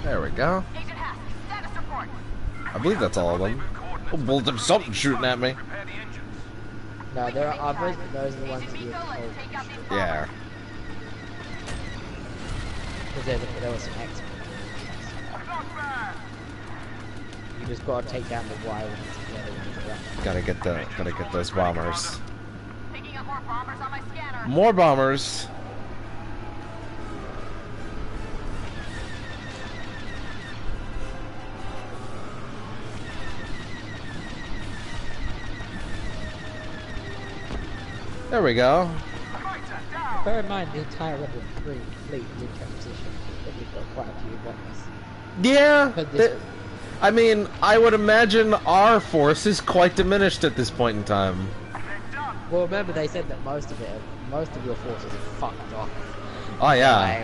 There we go. Agent Hask, status report. I believe that's all of them. Oh, well, there's something shooting at me. Repair the engines. No, there are others, but those are the ones Agent that you Miko, have let's take out these Yeah. bombers. because there was some X. You just gotta take down the wire ones together when you get up. Gotta get those bombers. Picking up more bombers on my scanner. More bombers. There we go. Bear in mind, the entire Rebel fleet is in transition. But we've got quite a few bombers. Yeah. But this- I mean, I would imagine our force is quite diminished at this point in time. Well, remember they said that most of your forces are fucked off. Oh yeah. Like,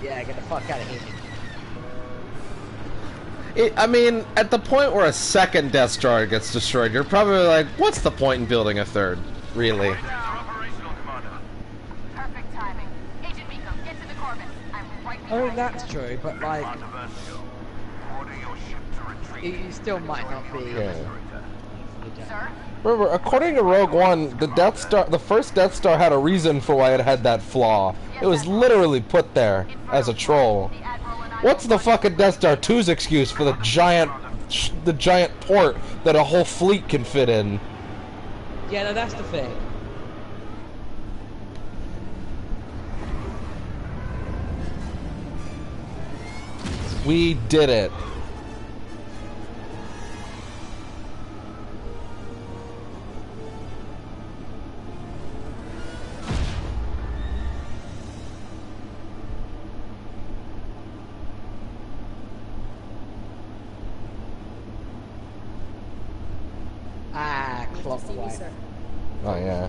yeah, get the fuck out of here. I mean, at the point where a second Death Star gets destroyed, you're probably like, what's the point in building a third? Really? Operational, Commander. Perfect timing. Agent Miko, get to the Corvus. I'm right I behind mean, that's true, but like, Iden Versio. Order your ship to retreat. you still might not be. Yeah. you. Sir? Remember, according to Rogue One, the first Death Star had a reason for why it had that flaw. It was literally put there as a troll. The Admiral and I What's the fucking Death Star 2's excuse for the giant port that a whole fleet can fit in? Yeah, no, that's the thing. We did it. Ah, See you, clockwise. sir. Oh yeah.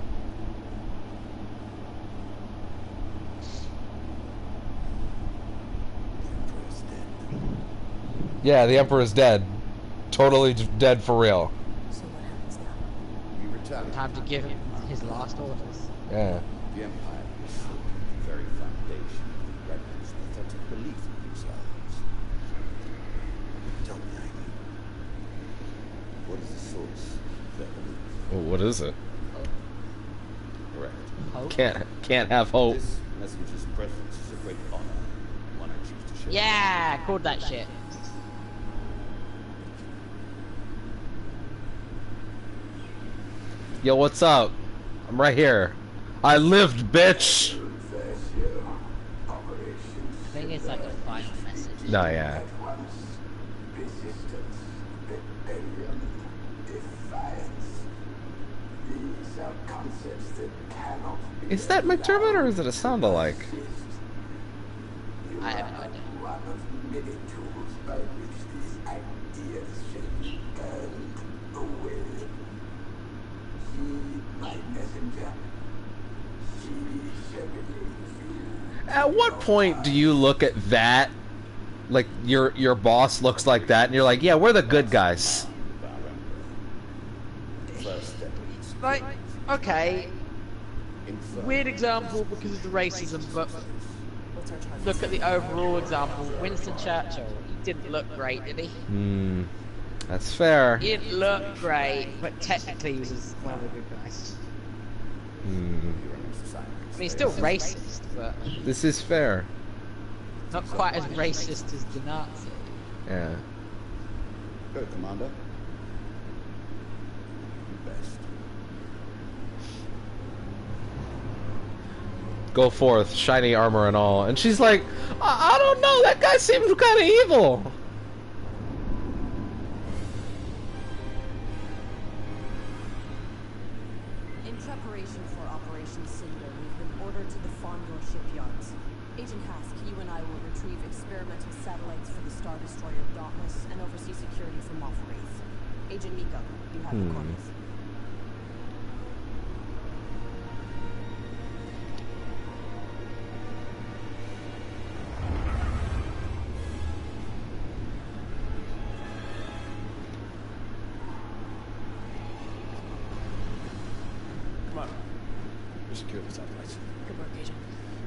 Yeah, the Emperor's dead. Totally dead for real. So what happens now? We retaliate. Time to give him his last orders. Yeah. The Empire is the very foundation of rebels' pathetic belief in themselves. Tell me, Iden, what is the source of their belief? Well, what is it? Correct. Hope? Can't have hope. This messenger's presence is a great honor, one I choose to share. Yeah, called that shit. Yo, what's up? I'm right here. I lived, bitch. I think it's like a final message. No, yeah. Resistance, rebellion, defiance. These are concepts that cannot be Is that McDermott or is it a sound alike? I have no idea. one of many tools by which these ideas shall be burned away. Heed my messenger. She shall believe you. At what point do you look at that, like your boss looks like that, and you're like, yeah, we're the good guys? First step is Like, okay, infer. weird example because of the racism, but What's our target? look at the overall example. Winston Churchill, he didn't look great, did he? Hmm. That's fair. He didn't look great, but technically he was one of the good guys. Hmm. I mean, he's still racist, but This is fair. not quite as racist as the Nazi. Yeah. Go, Commander. You best. Go forth, shiny armor and all. And she's like, I don't know, that guy seems kind of evil. In preparation for Operation Cinder, we've been ordered to the Fondor shipyards. Agent Hask, you and I will retrieve experimental satellites for the Star Destroyer Dauntless and oversee security for Moff Wraith. Agent Miko, you have the Corvus. Commander, we secured the satellites. Good work, Agent.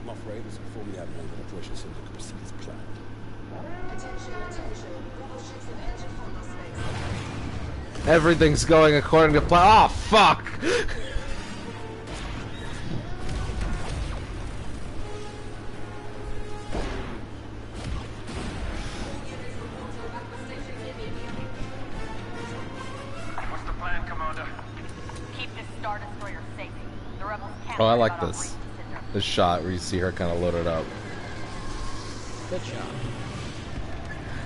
Moff Wraith has informed the Admiral that Operation Cinder could proceed as planned. Everything's going according to plan. Oh, fuck! What's the plan, Commander? Keep this Star Destroyer safe. The rebels can't. Oh, I worry like about this. Operation Cinder. This shot where you see her kind of loaded up. Good shot.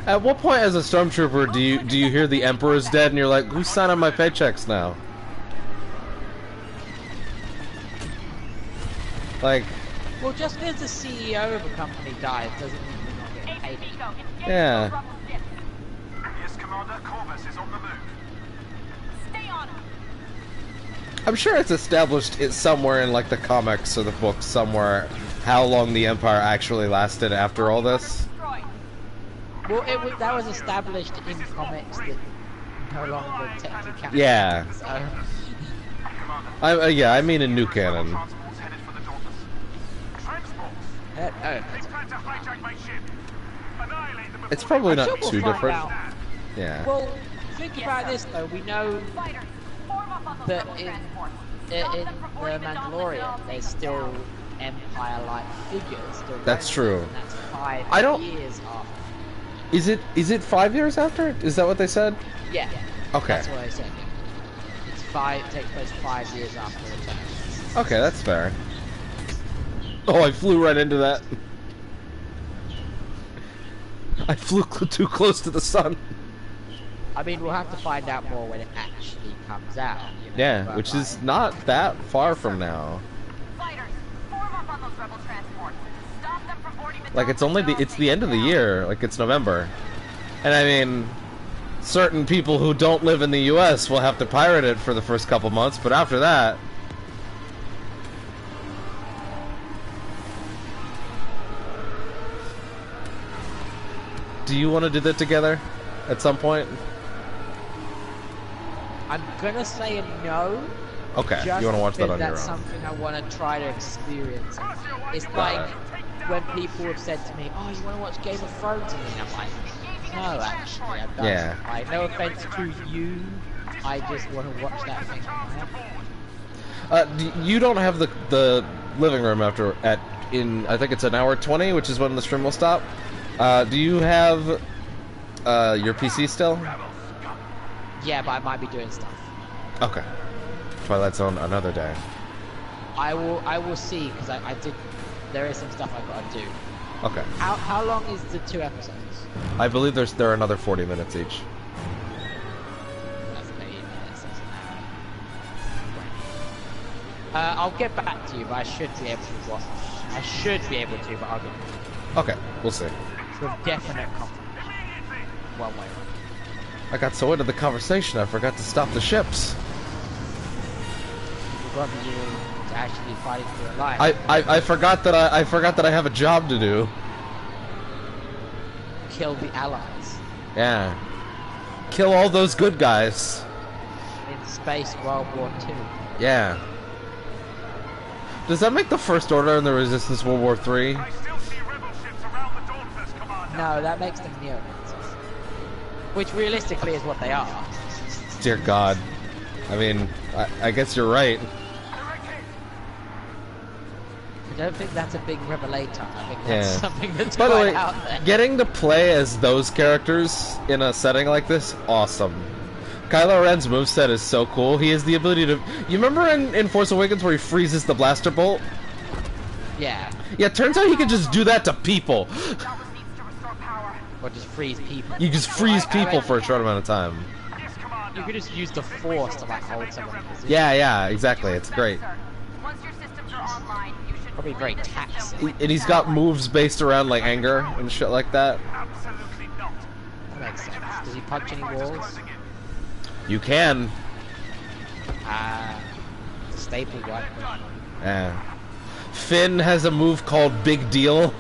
At what point, as a stormtrooper, do you hear the Emperor's dead and you're like, who's signing my paychecks now? Like, Well, just because the CEO of a company dies doesn't mean you're not getting paid. yeah. Yes, Commander. Corvus is on the move. Stay on him. I'm sure it's established somewhere in like the comics or the books somewhere how long the Empire actually lasted after all this. Well, that was established in comics that no longer technically counts. Yeah. So, Yeah, I mean in new canon. Transports headed for the Dauntless. Transports. They plan to hijack my ship. Annihilate them. It's probably I'm not sure we'll too find different. out. Yeah. Well, think about this though. We know Fighters, form up on those that rebel in transports. The Stop them from boarding the Dauntless Mandalorian, and I'll there's take them still down. Empire-like figures still. That's going, true. And that's 5 I don't- years after. Is it 5 years after? Is that what they said? Yeah. Okay. That's what I said. It's 5. Takes place 5 years after Return. Okay, that's fair. Oh, I flew right into that. I flew too close to the sun. I mean, we'll have to find out more when it actually comes out. You know, Yeah, but, which like, is not that far from now. Fighters, form up on those rebel transports. Stop them from boarding the Like it's Dauntless only and I'll it's take the end them of the down. year, like it's November. And I mean, certain people who don't live in the US will have to pirate it for the first couple months, but after that, do you want to do that together at some point? I'm gonna say no. Okay, Just you want to watch that because on your that's own. something I want to try to experience. It's like when people have said to me, "Oh, you want to watch Game of Thrones?" And I'm like, "No, actually, I don't." Yeah. Like, no offense to you, I just want to watch that thing. You don't have the living room in I think it's an hour 20, which is when the stream will stop. Do you have your PC still? Yeah, but I might be doing stuff. Okay. Twilight Zone another day. I will see because I did. There is some stuff I've got to do. Okay. How long is the 2 episodes? I believe there are another 40 minutes each. That's 80 minutes. That's an hour. I'll get back to you, but I should be able to watch. I should be able to, but I'll get back to you. Okay, we'll see. With definite confirmation. One way. I got so into the conversation I forgot to stop the ships. We'd rather you to actually fighting for your life. I forgot that I forgot that I have a job to do. Kill the allies Yeah. Kill all those good guys. in space World War II. Yeah. Does that make the First Order and the Resistance World War III? I still see rebel ships around the Dauntless, Commander. No, that makes them neo-Nazis. Which realistically is what they are. Dear God. I mean, I guess you're right. I don't think that's a big revelator. I think that's Yeah. something that's By the quite way, out there. getting to play as those characters in a setting like this, awesome. Kylo Ren's moveset is so cool. He has the ability to... You remember in Force Awakens where he freezes the blaster bolt? Yeah. Yeah, it turns out he can just do that to people. Dauntless needs to restore power. Or just freeze people. You just freeze people for a short amount of time. Yes, Commander. You could just use the force to like hold someone in position. Yeah, exactly. It's great. Once your systems are online, you should Probably very taxing. And he's got moves based around like anger and shit like that. Absolutely not. That makes sense. Does he punch any walls? You can. Staple one. Yeah. Finn has a move called Big Deal.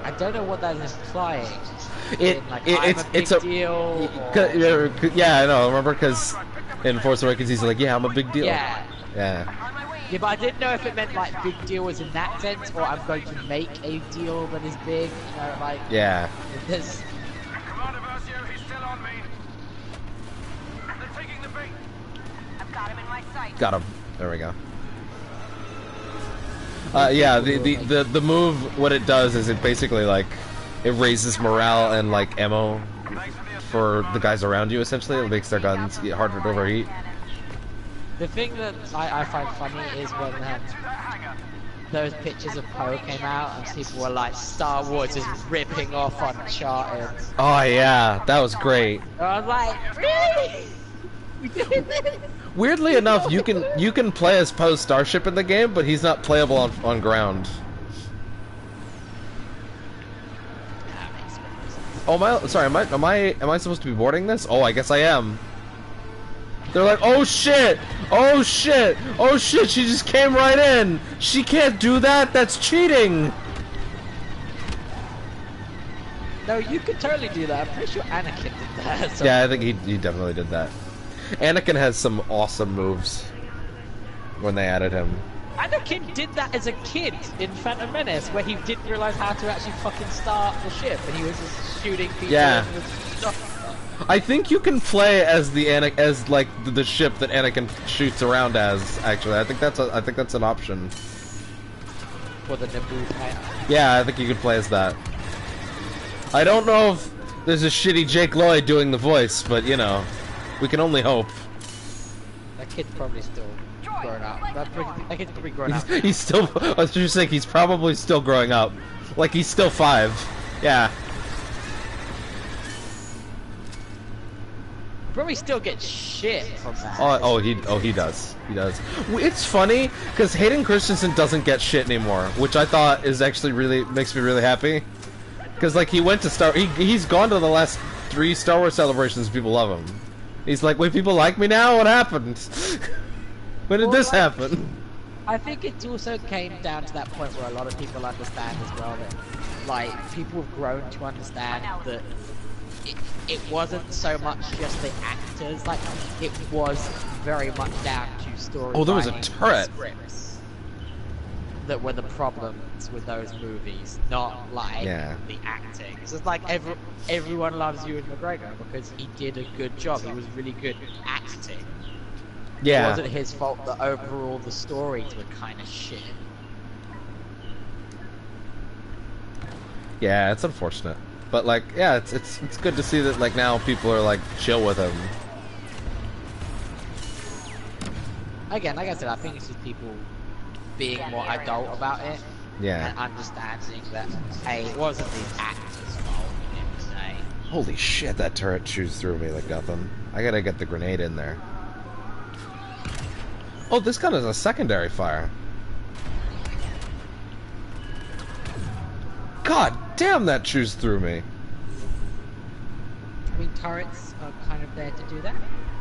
I don't know what that is implying. It's a a big deal. Yeah, I know. Remember, because in Force Awakens he's like, "Yeah, I'm a big deal." Yeah. Yeah. On my way Yeah, but I didn't know if it meant like big deal was in that sense, or I'm going to make a deal that is big. You know, like Yeah. There's... Commander Versio, he's still on me. They're taking the bait. I've got him in my sight. Got him. There we go. Yeah, the move, what it does is it basically like it raises morale and like ammo for the guys around you. Essentially, it makes their guns get harder to overheat. The thing that I find funny is when those pictures of Poe came out and people were like, Star Wars is ripping off Uncharted. Oh yeah, that was great. I was like, really? We did this? Weirdly enough, you can play as Poe's starship in the game, but he's not playable on ground. Oh my! Sorry, am I supposed to be boarding this? Oh, I guess I am. They're like, oh shit! Oh shit! Oh shit! She just came right in. She can't do that. That's cheating. No, you could totally do that. I'm pretty sure Anakin did that. So. Yeah, I think he definitely did that. Anakin has some awesome moves when they added him. Anakin did that as a kid in Phantom Menace, where he didn't realize how to actually fucking start the ship, and he was just shooting people. Yeah. With stuff. I think you can play as like the ship that Anakin shoots around as. Actually, I think that's an option. For the Naboo player. Yeah, I think you can play as that. I don't know if there's a shitty Jake Lloyd doing the voice, but you know, we can only hope. That kid's probably still grown up. That kid's probably grown up. He's still. I was just saying, he's probably still growing up. Like he's still 5. Yeah. Probably still gets shit from that. Oh, he does. He does. It's funny because Hayden Christensen doesn't get shit anymore, which I thought is actually really makes me really happy. Because like he went to he's gone to the last 3 Star Wars celebrations. People love him. He's like, wait, people like me now? What happened? When did this happen? I think it also came down to that point where a lot of people understand as well that, like, people have grown to understand that it wasn't so much just the actors, like, it was very much down to story. Oh, there was a turret. Scripts that were the problems with those movies, not like the acting. It's just like everyone loves Ewan McGregor because he did a good job. He was really good at acting. Yeah. It wasn't his fault that overall the stories were kind of shit. Yeah, it's unfortunate. But like, yeah, it's good to see that like now people are like chill with him. Again, like I said, I think it's just people being more adult about it. Yeah. And understanding that, hey, it wasn't the actor's fault at the end of the day. Holy shit, that turret shoots through me like nothing. I gotta get the grenade in there. Oh, this gun is a secondary fire. God damn, that shoots through me. I mean, turrets are kind of there to do that.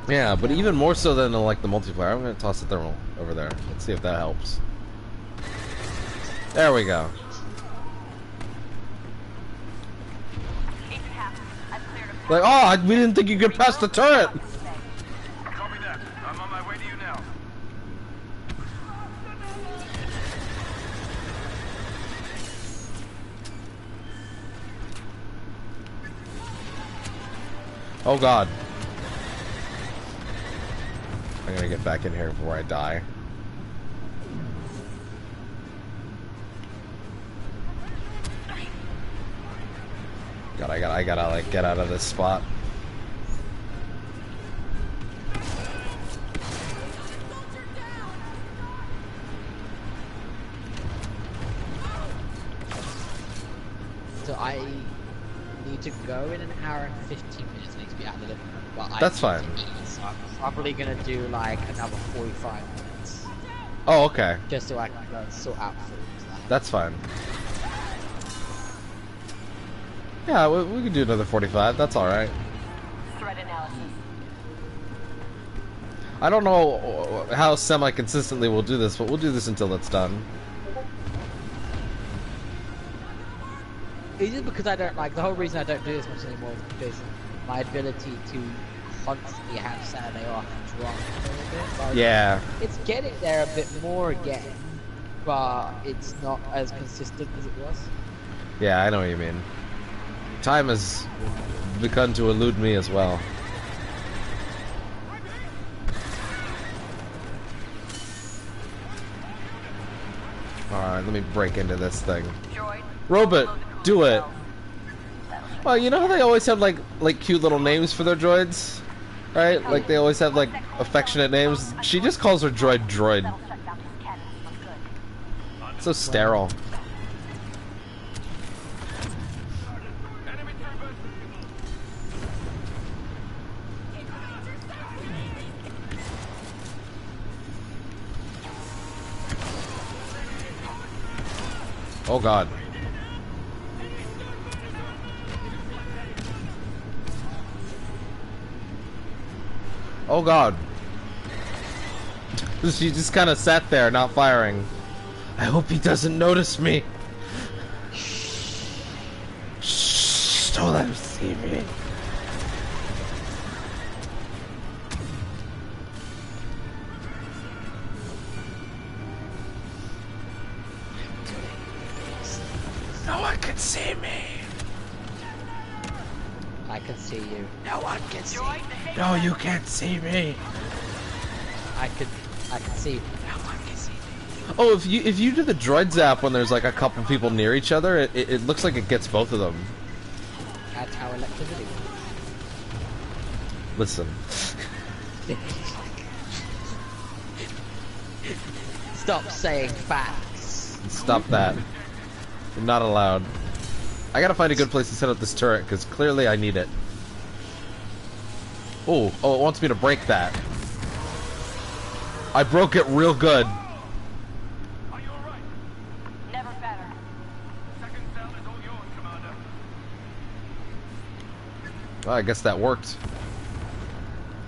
Yeah, but even more so than like the multiplayer. I'm gonna toss the thermal over there. Let's see if that helps. There we go. Like, oh, we didn't think you could pass the turret. Copy that. I'm on my way to you now. Oh god. I'm gonna get back in here before I die. God, I gotta like get out of this spot. So I need to go in an hour and 15 minutes. I need to be out of the living room. But That's fine. So I'm probably gonna do like another 45 minutes. Oh, okay. Just so I can go and sort out food. That's fine. Yeah, we can do another 45. That's alright. Threat analysis. I don't know how semi-consistently we'll do this, but we'll do this until it's done. It's just because I don't like the whole reason I don't do this much anymore is because my ability to constantly have Saturday off drop a little bit. Like, Yeah. it's getting there a bit more again, but it's not as consistent as it was. Yeah, I know what you mean. Time has begun to elude me as well. Alright, let me break into this thing. Robot, do it! Well, you know how they always have like cute little names for their droids? Right? Like they always have like affectionate names. She just calls her droid Droid. So sterile. Oh god. Oh god. She just kind of sat there, not firing. I hope he doesn't notice me. Shh, don't let him see me. No one can see me. I can see you. No one can see me. No, you can't see me. I can see you. No one can see me. Oh, if you do the droid zap when there's like a couple people near each other, it looks like it gets both of them. That's how electricity works. Listen. Stop saying facts. Stop that. You're not allowed. I gotta find a good place to set up this turret, because clearly I need it. Oh, it wants me to break that. I broke it real good. Are you alright? Never better. Second cell is all yours, Commander. Well, I guess that worked.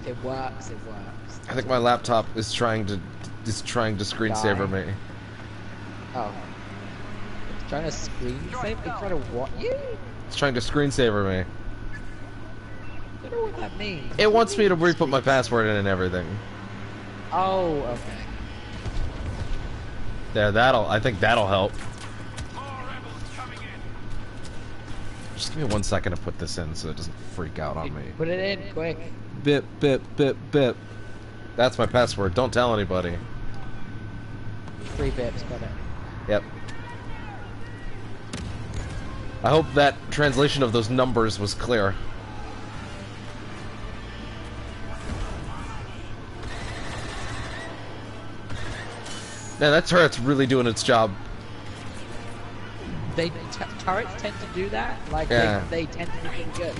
It works. It works. I think my laptop is trying to screensaver me. Oh. It's trying to screensaver? It's trying to what you? It's trying to screensaver me. I don't know what that means. It wants me to re-put my password in and everything. Oh, okay. There, I think that'll help. More rebels coming in. Just give me 1 second to put this in so it doesn't freak out on me. Put it in, quick. Bip, bip, bip, bip. That's my password. Don't tell anybody. 3 bips, got it. Yep. I hope that translation of those numbers was clear. Man, that turret's really doing its job. Turrets tend to do that. Like Yeah. they tend to be pretty good.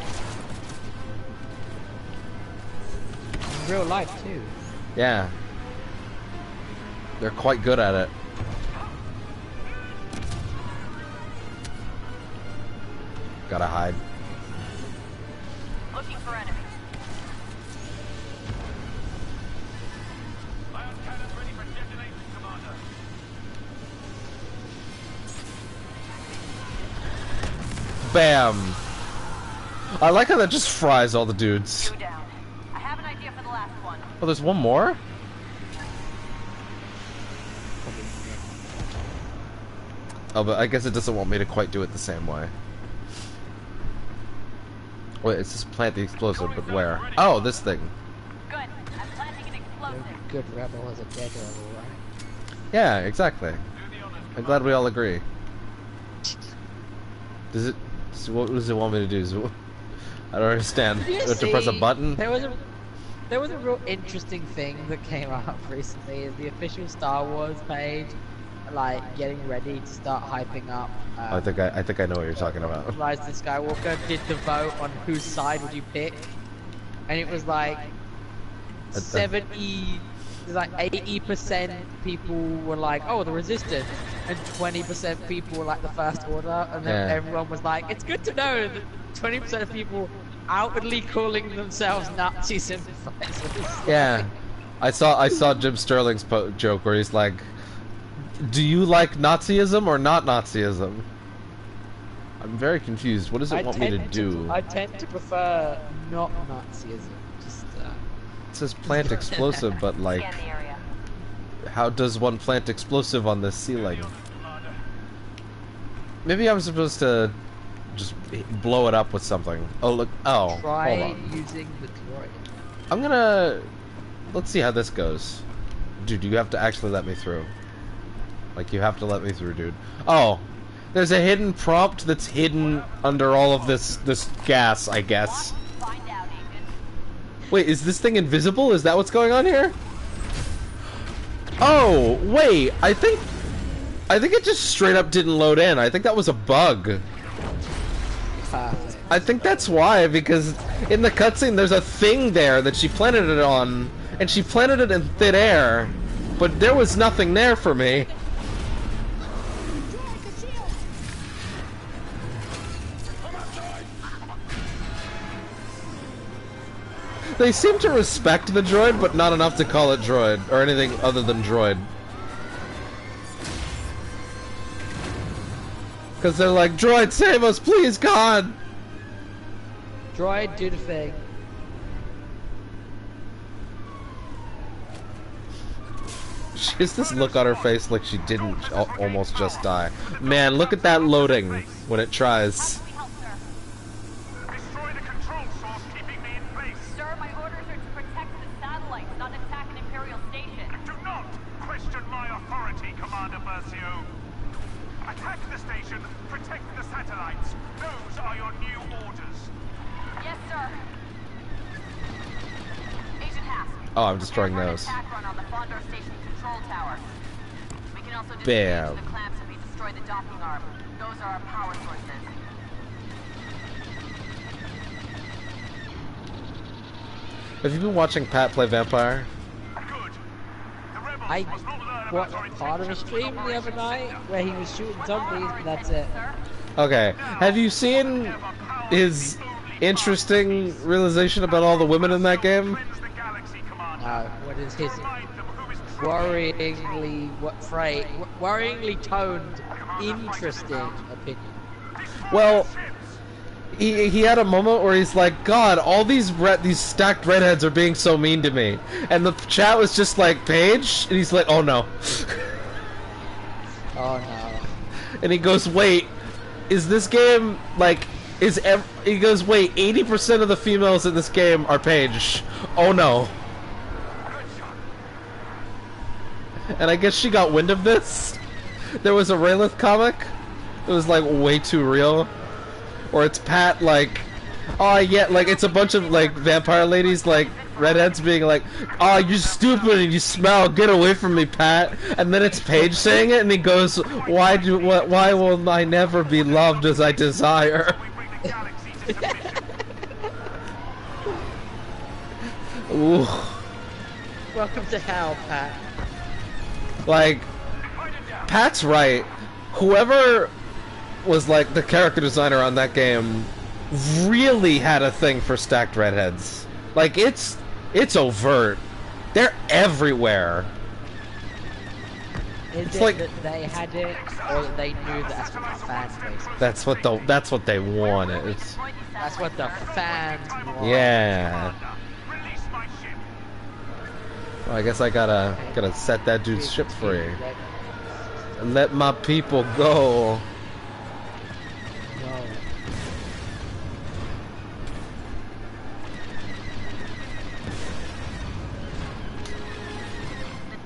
In real life too. Yeah. They're quite good at it. Gotta hide. Looking for enemies. Ion cannons ready for detonation, Commander. Bam! I like how that just fries all the dudes. 2 down. I have an idea for the last one. Oh, there's one more? Oh, but I guess it doesn't want me to quite do it the same way. Wait, it's just plant the explosive, but where? Oh, this thing. Good. I'm planting an explosive. A good rebel is a dead rebel, right? Yeah, exactly. I'm glad we all agree. Does it... So what does it want me to do? I don't understand. Did you To press a see- button? There was a real interesting thing that came up recently. Is the official Star Wars page, like getting ready to start hyping up. I think I know what you're talking about. Rise of the Skywalker did the vote on whose side would you pick, and it was like 70, like 80% people were like, oh, the Resistance, and 20% people were like the First Order, and then Yeah. everyone was like, it's good to know that 20% of people outwardly calling themselves Nazi sympathizers. Yeah, I saw Jim Sterling's joke where he's like, "Do you like Nazism or not Nazism?" I'm very confused. What does it want me to do? I tend to prefer not Nazism. Just, It says plant explosive, but like, Scan the area. how does one plant explosive on this ceiling? Maybe I'm supposed to just blow it up with something. Oh look! Oh, try hold on. using the droid. I'm gonna. Let's see how this goes. Dude, you have to actually let me through. Like, you have to let me through, dude. Oh, there's a hidden prompt that's hidden under all of this gas, I guess. Find out, Agent. Wait, is this thing invisible? Is that what's going on here? Oh, wait, I think it just straight up didn't load in. I think that was a bug. Perfect. I think that's why, because in the cutscene there's a thing there that she planted it on, and she planted it in thin air, but there was nothing there for me. They seem to respect the droid, but not enough to call it droid, or anything other than droid. Because they're like, droid, save us, please, God! Droid, do the thing. She has this look on her face like she didn't almost just die. Man, look at that loading when it tries. How can we help, sir? Destroy the control source keeping me in place. Sir, my orders are to protect the satellites, not attack an Imperial station. Do not question my authority, Commander Versio. Attack the station, protect the satellites. Those are your new orders. Yes, sir. Agent Hask. Oh, I'm destroying prepare for an those. attack run on the Fondor Station control tower. We can also Bam. disengage the clamps if we destroy the docking arm. Those are our power sources. Have you been watching Pat play Vampire? Good. The rebels I must not learn about watched our part of a intentions stream the other night where he was shooting zombies, and that's it. Sir? Okay. Have you seen his interesting realization about all the women in that game? Cleanse the galaxy, Commander. What is his Remind them who is worryingly toned, interesting opinion? Well, he had a moment where he's like, God, all these stacked redheads are being so mean to me, and the chat was just like, Paige, and he's like, oh no. Oh no. And he goes, wait, is this game like? He goes, wait, 80% of the females in this game are Paige. Oh no. And I guess she got wind of this. There was a Raylith comic. It was like way too real. Or it's Pat like, oh yeah, like it's a bunch of like vampire ladies like redheads being like, oh you're stupid and you smell, get away from me, Pat. And then it's Paige saying it, and he goes, why will I never be loved as I desire? we bring the galaxy to submission? Ooh. Welcome to hell, Pat. Like, Pat's right. Whoever was like the character designer on that game really had a thing for stacked redheads. Like, it's overt. They're everywhere. Is It's it like- that they had it, or that they knew that's what the fans basically? That's what they wanted. It's, That's what the fans want. yeah. Release my ship. Well, I guess I gotta set that dude's ship free and let my people go. No.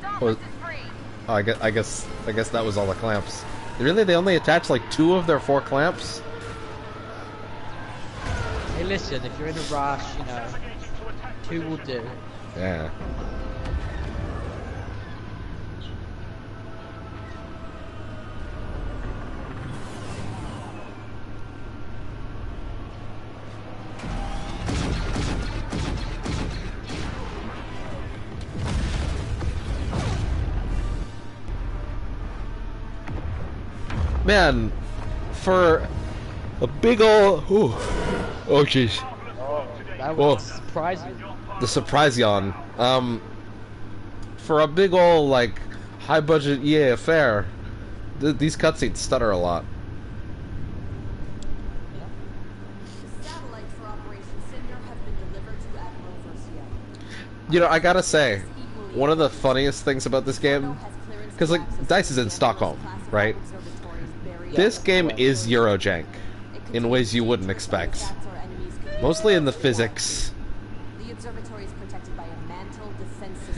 The Well, Dauntless is free. Oh, I guess that was all the clamps. Really, they only attached like 2 of their 4 clamps. Hey, listen, if you're in a rush, you know, 2 will do. Yeah. Man, for a big ol' oh jeez, That Whoa. was surprising. the surprise yawn. For a big ol' like high budget EA affair, these cutscenes stutter a lot. The satellites for Operation Cinder have been delivered to Admiral Versio. You know, I gotta say, one of the funniest things about this game, because like DICE is in Stockholm, right? This game is Eurojank in ways you wouldn't expect. Mostly in the physics.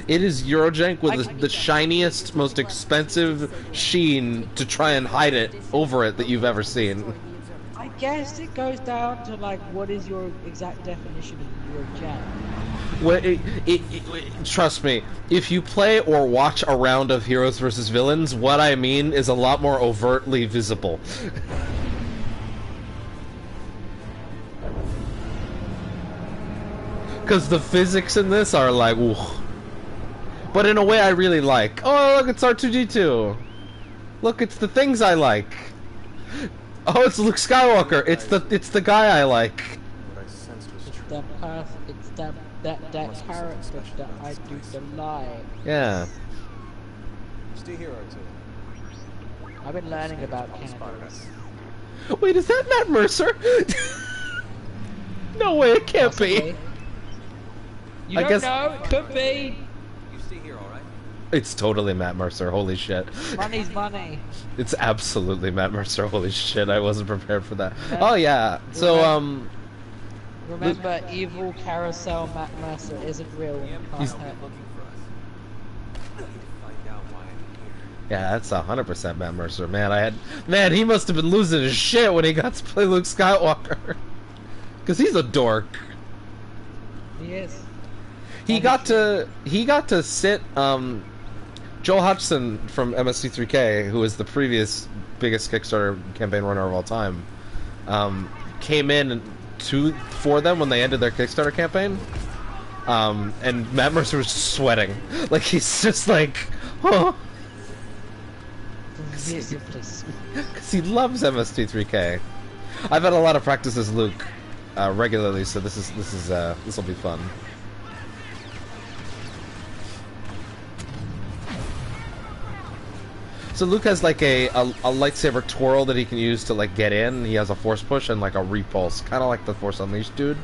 It is Eurojank with the shiniest, most expensive sheen to try and hide it over it that you've ever seen. I guess it goes down to like, what is your exact definition of Eurojank? Well, trust me, if you play or watch a round of Heroes vs. Villains, what I mean is a lot more overtly visible. Because the physics in this are like, ooh. But in a way I really like. Oh, look, it's R2-D2. Look, it's the things I like. Oh, it's Luke Skywalker. It's the guy I like. It's that character that I do the lie. Yeah. Stay here, R2. I've been learning about Canada. Wait, is that Matt Mercer? No way, it can't Possibly. be. You I don't guess- know, it could be. You stay here, alright? It's totally Matt Mercer, holy shit. Money's money. It's absolutely Matt Mercer, holy shit, I wasn't prepared for that. Yeah. Oh yeah, so Remember, evil carousel Matt Mercer isn't real. He's- Looking for us. I need to find out why I'm here. yeah, that's 100% Matt Mercer. Man, he must have been losing his shit when he got to play Luke Skywalker. Cause he's a dork. He is. He got to sit, Joel Hodgson from MST3K, who is the previous biggest Kickstarter campaign runner of all time, came in for them when they ended their Kickstarter campaign, and Matt Mercer was sweating. Like, he's just like, oh. Because he loves MST3K. I've had a lot of practice as Luke, regularly, so this will be fun. So Luke has like a lightsaber twirl that he can use to like get in. He has a force push and like a repulse, kind of like the Force Unleashed dude.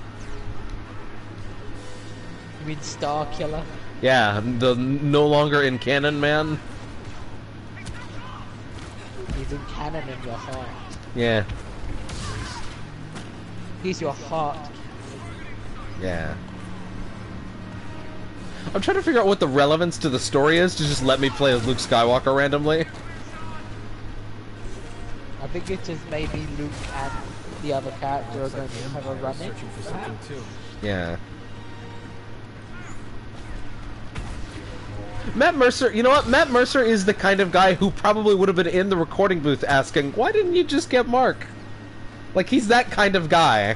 You mean Star Killer? Yeah, the no longer in canon man. He's in canon in your heart. Yeah, He's your heart. yeah. I'm trying to figure out what the relevance to the story is to just let me play as Luke Skywalker randomly. I think it's just maybe Luke and the other character are going to have a run-in. Searching for something too. Yeah. Matt Mercer, you know what? Matt Mercer is the kind of guy who probably would have been in the recording booth asking, why didn't you just get Mark? Like, he's that kind of guy.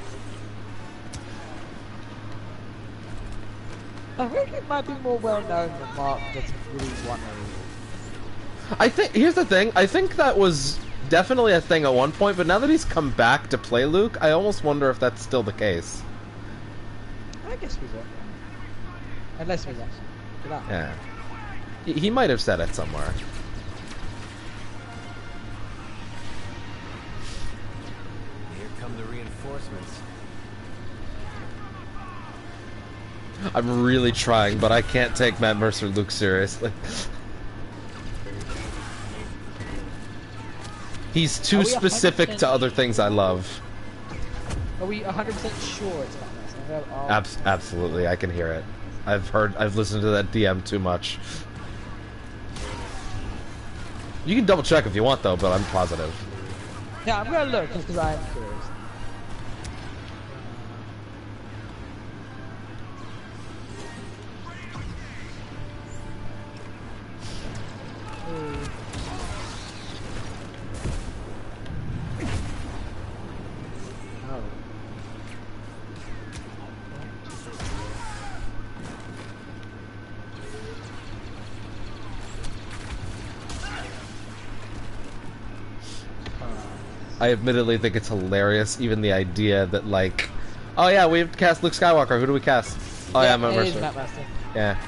I think it might be more well known than Mark doesn't really want to. Here's the thing, I think that was definitely a thing at one point, but now that he's come back to play Luke, I almost wonder if that's still the case. I guess we will. Unless we don't. Good luck. Yeah. He might have said it somewhere. Here come the reinforcements. I'm really trying, but I can't take Matt Mercer Luke seriously. He's too Are we specific 100% to other things I love. Are we 100% sure it's not this? Absolutely, I can hear it. I've listened to that DM too much. You can double check if you want though, but I'm positive. Yeah, I'm gonna look just because I am curious. Oh. I admittedly think it's hilarious, even the idea that like, oh yeah, we have to cast Luke Skywalker. Who do we cast? Oh yeah, Matt it is Mercer. Matt Mercer. Yeah.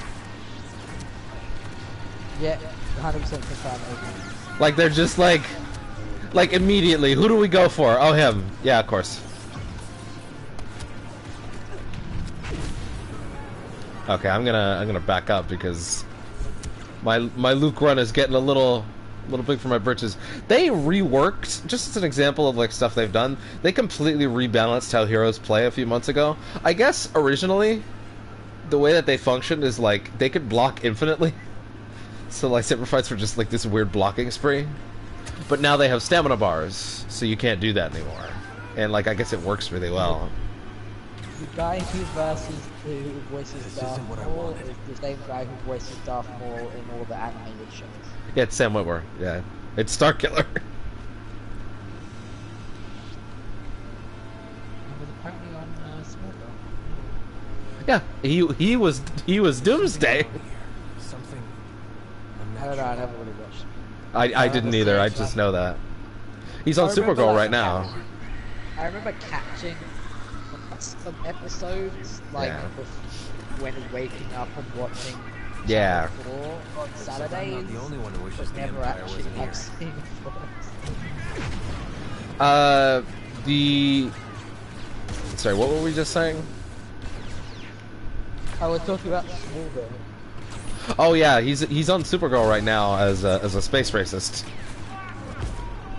Yeah, 100% confirmed. Like they're just like immediately, who do we go for? Oh him. Yeah, of course. Okay, I'm gonna back up because my Luke run is getting a little big for my britches. They reworked, just as an example of like stuff they've done, they completely rebalanced how heroes play a few months ago. I guess originally the way that they functioned is like they could block infinitely. So lightsaber fights were just like this weird blocking spree. But now they have stamina bars, so you can't do that anymore. And like I guess it works really well. The guy who voices Darth Maul is the same guy who voices Darth Maul in all the animated shows. Yeah, it's Sam Witwer. Yeah, it's Starkiller. He was apparently on Smallville. Yeah, he was Doomsday. Something. I don't know. I never really watched. I didn't either. I just know that he's on Supergirl right now. I remember catching some episodes like when waking up and watching. Yeah. On Saturdays. I'm not the only one who wishes but the never Empire actually wasn't here. have seen it. Sorry, what were we just saying? I was talking about Smallville. Oh yeah, he's on Supergirl right now as a space racist.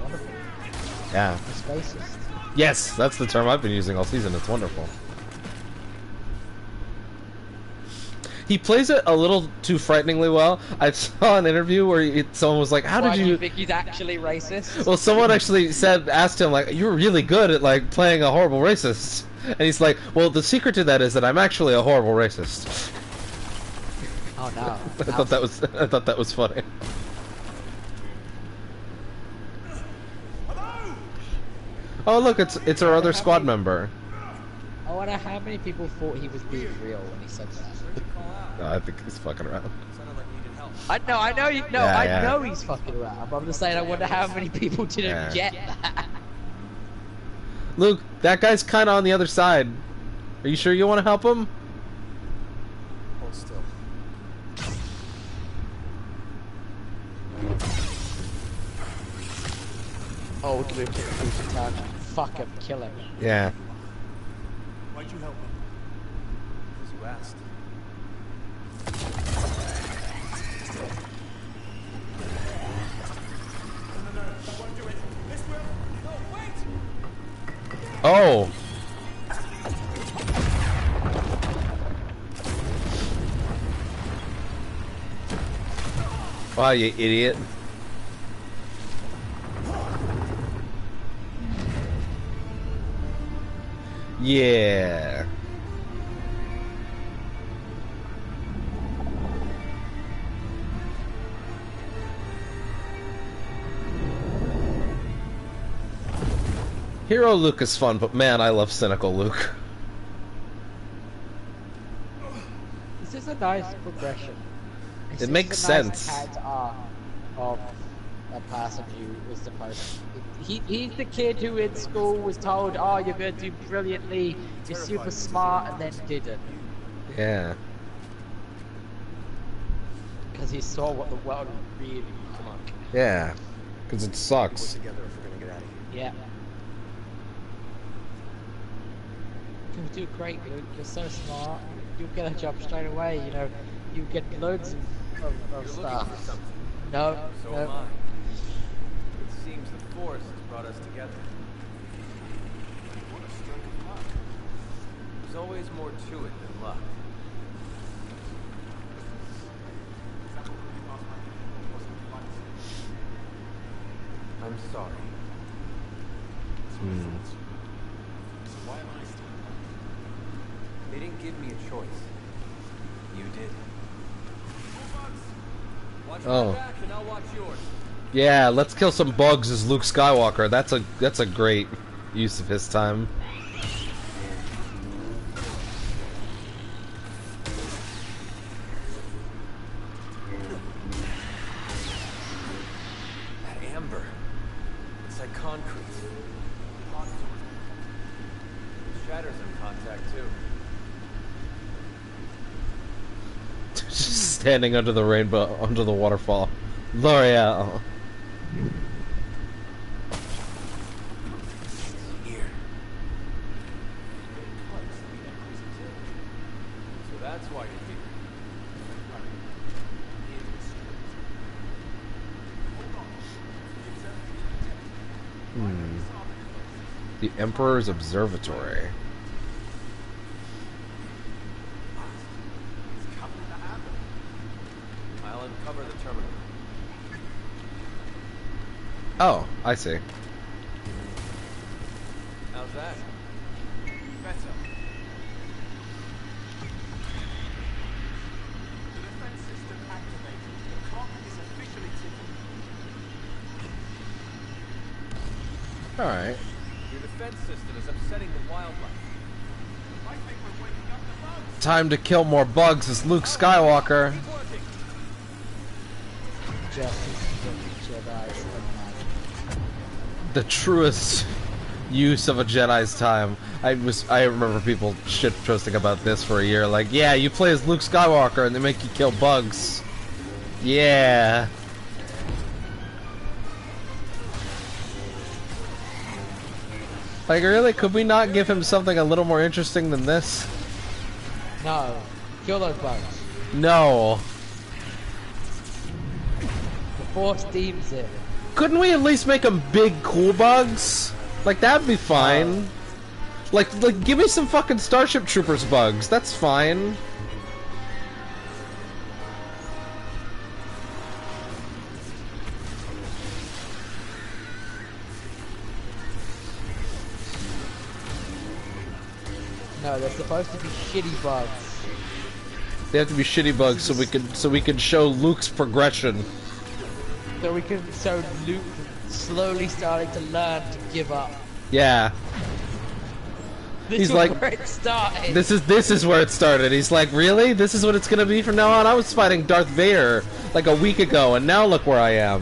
Wonderful. Yeah. The spacist. Yes, that's the term I've been using all season. It's wonderful. He plays it a little too frighteningly well. I saw an interview where someone was like, "How Why did do you?" you think he's actually racist? Well, someone actually asked him like, "You're really good at like playing a horrible racist," and he's like, "Well, the secret to that is that I'm actually a horrible racist." Oh no! I thought that was funny. Oh look, it's our other squad member. I wonder how many people thought he was being real when he said that. No, I think he's fucking around. Sounded like needed help. I know, I Yeah. know he's fucking around. But I'm just saying, I wonder how many people didn't get that. Luke, that guy's kind of on the other side. Are you sure you want to help him? Hold still. Oh, we're doing a time. Fuck him, kill him. Yeah. Why'd you help me? Because you asked. Oh. Wow, you idiot. Yeah. Hero Luke is fun, but man, I love cynical Luke. This is a nice progression. It makes sense. Nice art of a person who is supposed to. He's the kid who in school was told, "Oh, you're going to do brilliantly. You're super smart," and then didn't. Yeah. Because he saw what the world really was like. Yeah. Because it sucks. Together if we're gonna get out of here. Yeah. You do great, Luke. You're so smart. You'll get a job straight away. You know, you get loads of You're looking stuff. for something. No, So no. am I. It seems the Force has brought us together. What a stroke of luck. There's always more to it than luck. I'm sorry. Why am I still? They didn't give me a choice. You did. Watch Oh. my back and I'll watch yours. Yeah, let's kill some bugs as Luke Skywalker. That's a great use of his time. That amber. It's like concrete. Shatters in contact too. Just standing under the rainbow, under the waterfall. L'Oreal. Here. So that's why you're feeling The Emperor's Observatory. I'll uncover the terminal. Oh, I see. How's that? Better. The defense system activated. The clock is officially ticking. Alright. Your defense system is upsetting the wildlife. I think we're waking up the bugs. Time to kill more bugs as Luke Skywalker. Keep working. Justice for the Jedi's unmatched. The truest use of a Jedi's time. I remember people shit posting about this for a year, like, yeah, you play as Luke Skywalker and they make you kill bugs. Yeah. Like, really? Could we not give him something a little more interesting than this? No. Kill those bugs. No. The Force deems it. Couldn't we at least make them big, cool bugs? Like, that'd be fine. Like, give me some fucking Starship Troopers bugs. That's fine. No, they're supposed to be shitty bugs. They have to be shitty bugs so we can show Luke's progression. So Luke slowly starting to learn to give up. Yeah. This He's is like, where it started. This is where it started. He's like, really? This is what it's gonna be from now on? I was fighting Darth Vader like a week ago, and now look where I am.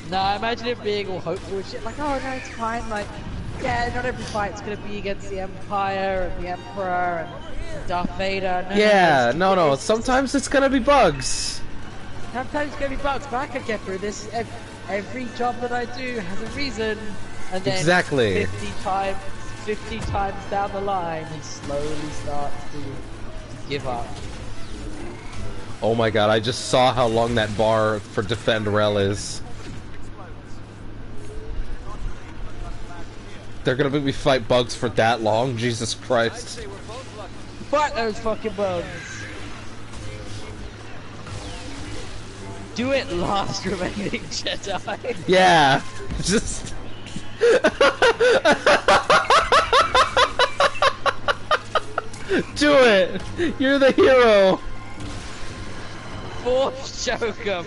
No, imagine it being all hopeful and shit. Like, oh no, it's fine. Like, yeah, not every fight's gonna be against the Empire and the Emperor and Darth Vader. Yeah, no. Sometimes it's gonna be bugs. Sometimes it's gonna be bugs, but I can get through this. Every job that I do has a reason. And then Exactly. 50 times down the line, he slowly starts to give up. Oh my god, I just saw how long that bar for Defend Rel is. They're gonna make me fight bugs for that long? Jesus Christ. Fight those fucking bugs! Do it, last remaining Jedi! Yeah, just... Do it! You're the hero! Force choke him!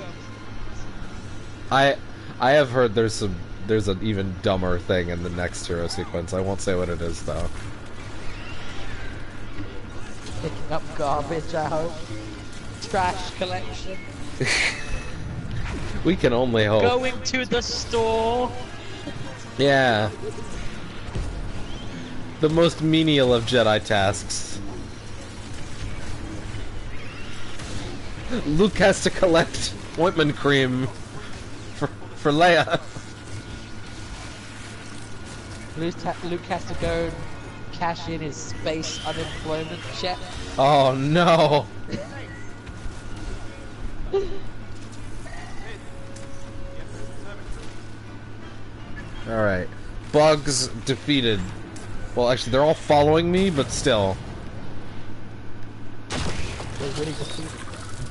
I have heard there's an even dumber thing in the next hero sequence. I won't say what it is though. Picking up garbage, I hope. Trash collection. We can only hope. Going to the store. Yeah. The most menial of Jedi tasks. Luke has to collect ointment cream for Leia. Luke has to go and cash in his space unemployment check. Oh no. Alright. Bugs defeated. Well, actually, they're all following me, but still. They're really defeated.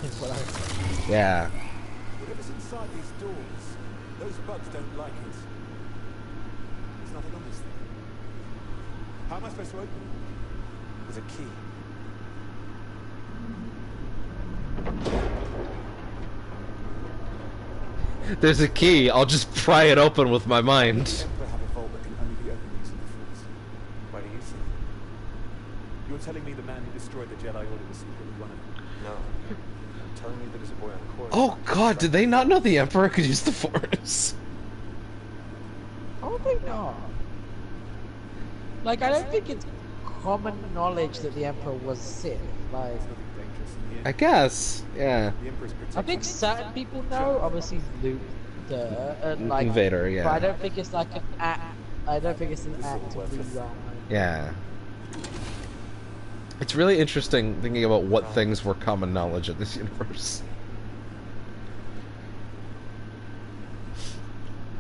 Is what I said. Yeah. Whatever's inside these doors, those bugs don't like it. There's nothing on this thing. How am I supposed to open it? With a key. There's a key. I'll just pry it open with my mind. The Emperor have a vault that can only be opened using the Force. Why do you think? You're telling me the man who destroyed the Jedi Order was secretly one of them? No. I'm telling you that his boy on course. Oh god, did they not know the Emperor could use the Force? Probably not. Like, I don't think it's common knowledge that the Emperor was Sith. Like, There's nothing dangerous in the end. I guess. Yeah. The Emperor's protected. I think certain people know. Obviously, Luke, and like Vader, yeah. But I don't think it's like an act. I don't think it's an act of wrong. Yeah. It's really interesting thinking about what things were common knowledge in this universe.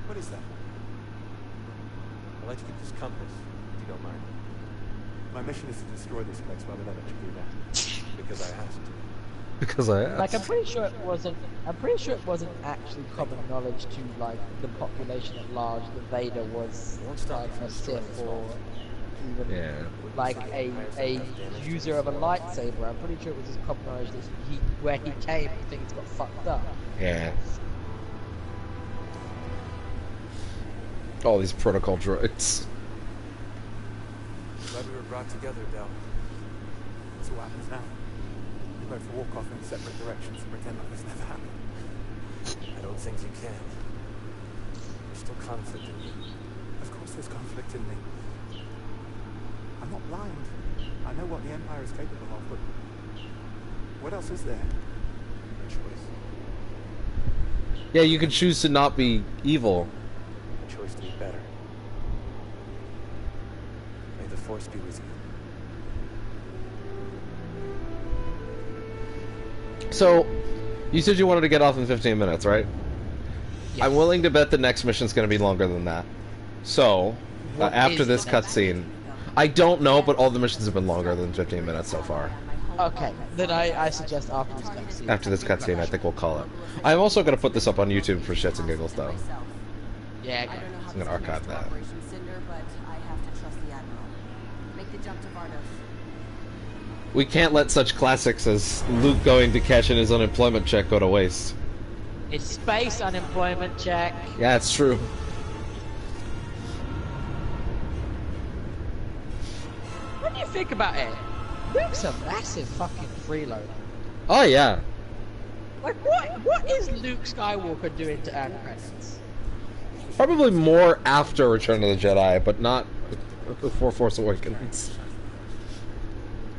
What is that? I'd like to keep this compass, if you don't mind. My mission is to destroy this place while they let you do that. Because I have to. Because I asked. Like, I'm pretty sure it wasn't actually common knowledge to, like, the population at large that Vader was, like, a Sith or even, like, a user of a lightsaber. I'm pretty sure it was just common knowledge that where he came, things got fucked up. Yeah. All these protocol droids. Glad we were brought together, Del. So what happens now? We both walk off in separate directions and pretend like this never happened. I don't think you can. There's still conflict in you. Of course there's conflict in me. I'm not blind. I know what the Empire is capable of, but what else is there? A choice. Yeah, you can choose to not be evil. A choice to be better. May the Force be with you. So, you said you wanted to get off in 15 minutes, right? Yes. I'm willing to bet the next mission's going to be longer than that. So, What after is this the next cutscene, I don't know, but all the missions have been longer than 15 minutes so far. Okay, then I suggest after this cutscene. After this cutscene, I think we'll call it. I'm also going to put this up on YouTube for shits and giggles, though. Yeah, I don't know how I'm gonna this archive connects to that. Operation Cinder, but I have to trust the Admiral. Make the jump to Vardos. We can't let such classics as Luke going to cash in his unemployment check go to waste. it's space unemployment check. Yeah, it's true. When you think about it, Luke's a massive fucking freeloader. Oh, yeah. Like, what is Luke Skywalker doing to earn credits? Probably more after Return of the Jedi, but not before Force Awakens.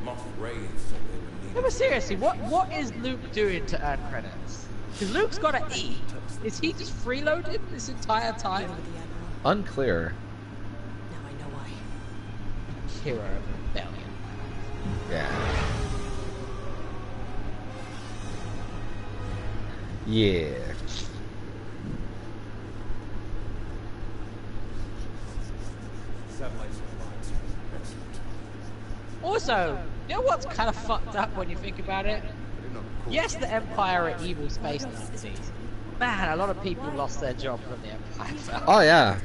Moff Ray said they would need No, but seriously, what is Luke doing to earn credits? Because Luke's gotta eat. Is he just freeloaded this entire time? With the Admiral. Unclear. Now I know why. Hero of rebellion. Yeah. Yeah. satellites and lines. Excellent. Also, you know what's kind of fucked up when you think about it? I didn't know the cool Yes, the Empire are evil space Nazis. Man, a lot of people lost their job when the Empire fell. Oh, yeah.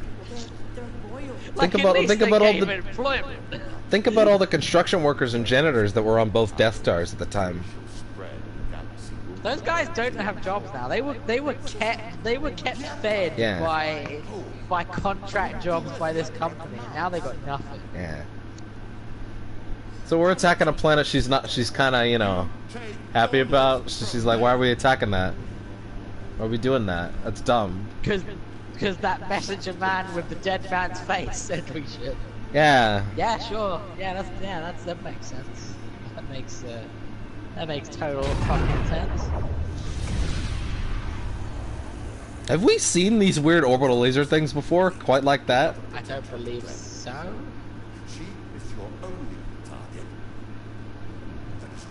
They're loyal. Like, think at about- least think they about all gave the- employment. Think about all the construction workers and janitors that were on both Death Stars at the time. spread in the galaxy. Those guys don't have jobs now. They were kept fed Yeah. by contract jobs by this company. Now they got nothing. Yeah. So we're attacking a planet she's kind of, you know, happy about. She's like, why are we attacking that? Why are we doing that? That's dumb. Because that messenger man with the dead man's face said we should. Yeah. Yeah, sure. That makes sense. That makes total fucking sense. Have we seen these weird orbital laser things before? Quite like that? I don't believe so. She is your only target. That is all.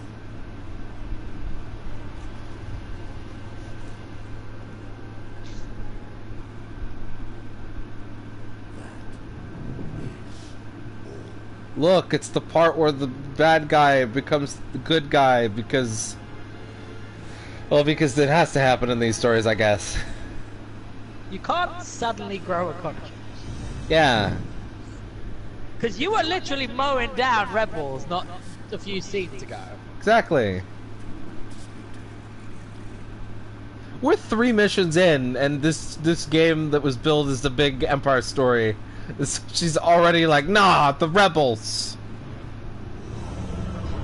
Look, it's the part where the bad guy becomes the good guy because... Well, because it has to happen in these stories, I guess. You can't suddenly grow a conscience. Yeah. Because you were literally mowing down rebels not a few scenes ago. Exactly. We're 3 missions in, and this game that was billed as the big Empire story, she's already like, nah, the rebels.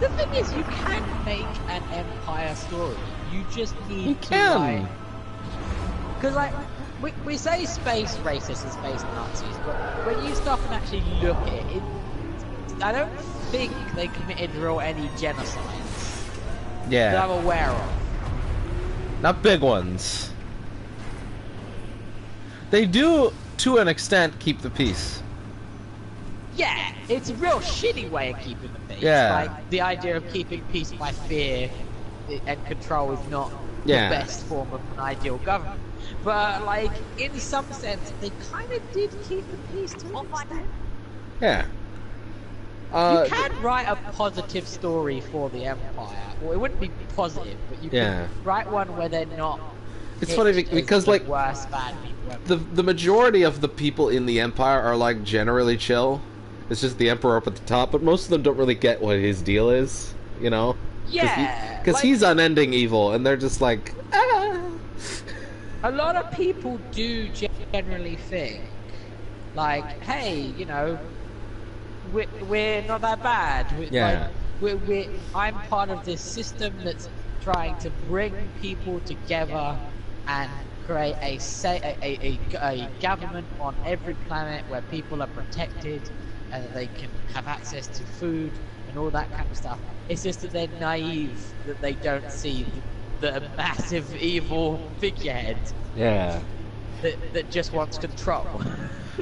The thing is, you can make an Empire story. You just need You to, can. because we say space racists and space Nazis, but when you stop and actually look at it, I don't think they committed real any genocides that Yeah. I'm aware of. Not big ones. They do, to an extent, keep the peace. Yeah, it's a real shitty way of keeping the peace. Yeah. Like, the idea of keeping peace by fear and control is not Yeah. the best form of an ideal government. But, like, in some sense, they kind of did keep the peace to an extent. Yeah. You can write a positive story for the Empire. Well, it wouldn't be positive, but you Yeah. can write one where they're not. It's funny pitched as because the like worst bad people ever. the majority of the people in the Empire are like generally chill. It's just the Emperor up at the top, but most of them don't really get what his deal is, you know? Yeah, Because like- he's unending evil, and they're just like, ah. A lot of people do generally think, like, hey, you know, we're not that bad. Yeah. Like, I'm part of this system that's trying to bring people together and create a government on every planet where people are protected and they can have access to food and all that kind of stuff. It's just that they're naive, that they don't see the massive evil figurehead Yeah. that just wants control.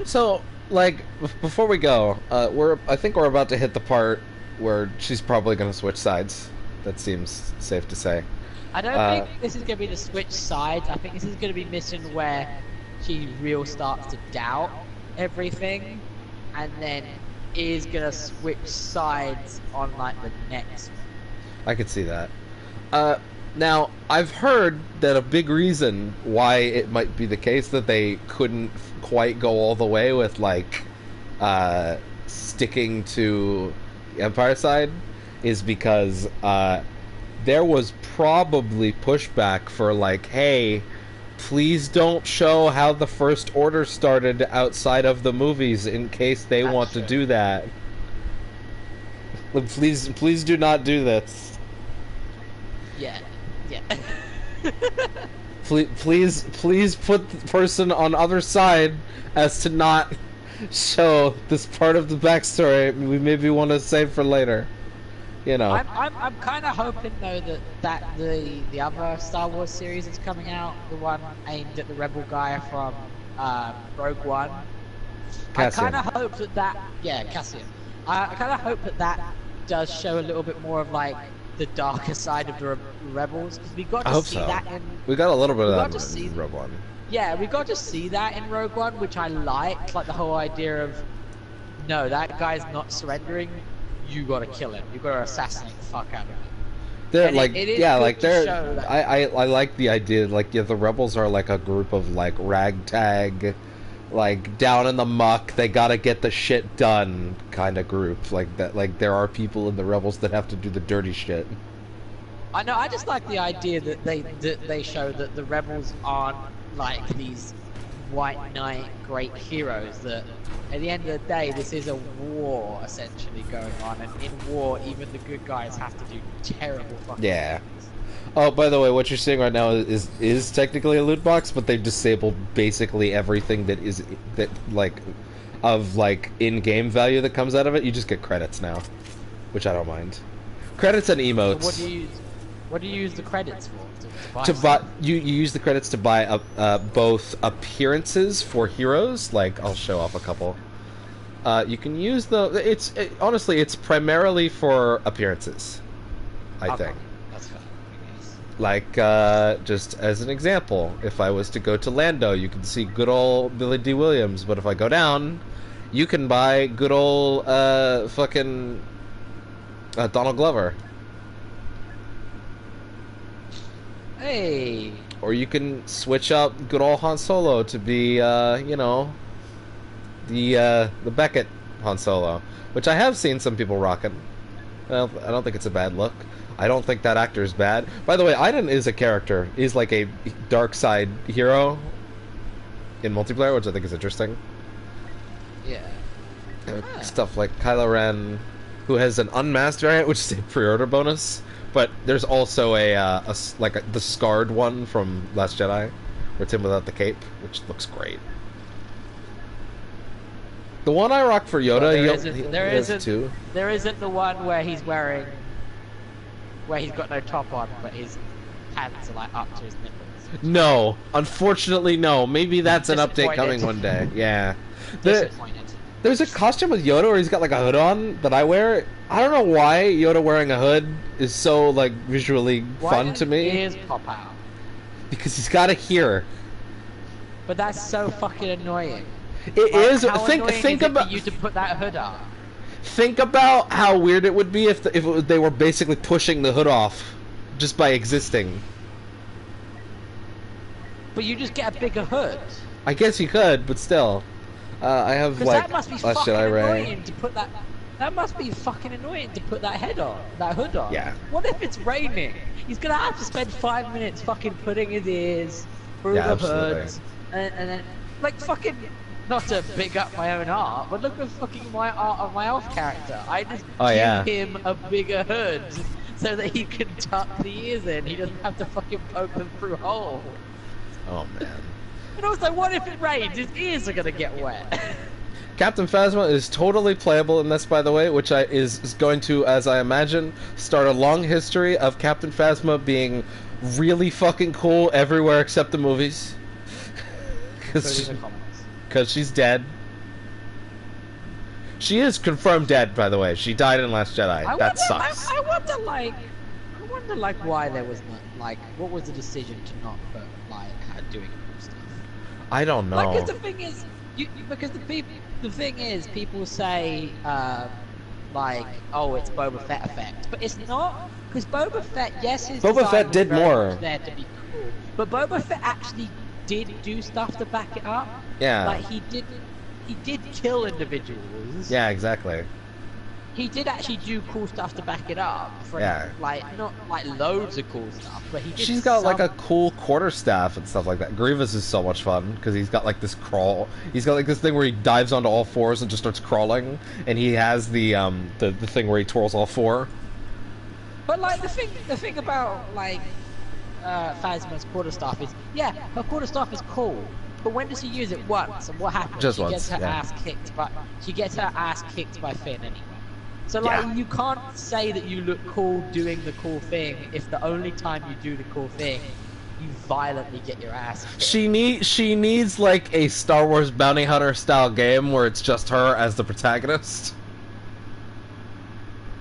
So, like, before we go, I think we're about to hit the part where she's probably going to switch sides. That seems safe to say. I don't think this is going to be the switch sides. I think this is going to be mission where she real starts to doubt everything, and then is going to switch sides on like the next one. I could see that. Now, I've heard that a big reason why it might be the case that they couldn't quite go all the way with, like, sticking to the Empire side is because, there was probably pushback for, like, hey, please don't show how the First Order started outside of the movies in case they want to do that. Please do not do this. Yeah. Please put the person on other side as to not show this part of the backstory we maybe want to save for later. You know. I'm kind of hoping though that the other Star Wars series that's coming out, the one aimed at the rebel guy from Rogue One. Cassian. I kind of hope Cassian. I kind of hope that does show a little bit more of like the darker side of the rebels, because we got to see that in. We got a little bit of got that to see- in Rogue One. Yeah, we got to see that in Rogue One, which I liked, like the whole idea of, no, that guy's not surrendering. You gotta kill him. You gotta assassinate the fuck out of him. They're And like, it is yeah, good like to they're. show that- I like the idea. Like, yeah, the rebels are like a group of like ragtag, like down in the muck. They gotta get the shit done kind of group. Like that. Like there are people in the rebels that have to do the dirty shit. I know. I just like the idea that they show that the rebels aren't like these white knight great heroes. That at the end of the day, this is a war essentially going on, and in war, even the good guys have to do terrible fucking Yeah. things. Oh, by the way, what you're seeing right now is technically a loot box, but they've disabled basically everything that is of in-game value that comes out of it. You just get credits now, which I don't mind. Credits and emotes. So what do you use the credits for? To buy, you use the credits to buy both appearances for heroes. Like, I'll show off a couple. You can use honestly, it's primarily for appearances, I think. That's fine, I guess. Like, just as an example, if I was to go to Lando, you can see good old Billy D. Williams, but if I go down, you can buy good old, fucking, Donald Glover. Hey. Or you can switch up good old Han Solo to be, you know, the Beckett Han Solo, which I have seen some people rocking. Well, I don't think it's a bad look. I don't think that actor is bad. By the way, Iden is a character. He's like a dark side hero in multiplayer, which I think is interesting. Yeah. Stuff like Kylo Ren, who has an unmasked variant, which is a pre-order bonus. But there's also the scarred one from Last Jedi, where it's him without the cape, which looks great. The one I rock for Yoda, there isn't the one where he's got no top on, but his pants are like up to his nipples. No, unfortunately, no. Maybe that's an update coming one day. Yeah. Disappointed. There's a costume with Yoda where he's got like a hood on that I wear. I don't know why Yoda wearing a hood is so like visually fun to me. Why does his ears pop out? Because he's got it here. But that's so fucking annoying. It Like, is. how Think annoying is it about for you to put that hood on. think about how weird it would be if they were basically pushing the hood off just by existing. But you just get a bigger hood. I guess you could, but still. I have Because like that must be Last fucking Jedi annoying to put that. That must be fucking annoying to put that head on, that hood on. Yeah. What if it's raining? He's gonna have to spend 5 minutes fucking putting his ears through Yeah, the absolutely. hood, and then like fucking. Not to big up my own art, but look at fucking my art of my elf character. I just give him a bigger hood so that he can tuck the ears in. He doesn't have to fucking poke them through holes. Oh man. And also, what if it rains? His ears are gonna get wet. Captain Phasma is totally playable in this, by the way, which is going to, as I imagine, start a long history of Captain Phasma being really fucking cool everywhere except the movies. Because she's dead. She is confirmed dead, by the way. She died in Last Jedi. That sucks. I wonder, like, why there was not, like, what was the decision to not put, like, her doing cool stuff? I don't know. Like, because the thing is, the thing is, people say, like, oh, it's Boba Fett effect, but it's not, because Boba Fett, yes, his Boba design Fett was did very more. much there to be cool, but Boba Fett actually did do stuff to back it up. Yeah. Like, he did kill individuals. Yeah, exactly. He did actually do cool stuff to back it up. Yeah. Like, not like loads of cool stuff, but he did. She's got like a some- cool quarterstaff and stuff like that. Grievous is so much fun because he's got like this crawl. He's got like this thing where he dives onto all fours and just starts crawling, and he has the thing where he twirls all four. But like the thing about like Phasma's quarterstaff is, yeah, her quarterstaff is cool, but when does she use it? Once, and what happens? Just she once, gets her yeah. ass kicked by Finn anyway. So like, Yeah. you can't say that you look cool doing the cool thing if the only time you do the cool thing, you violently get your ass kicked. She needs like a Star Wars bounty hunter style game where it's just her as the protagonist.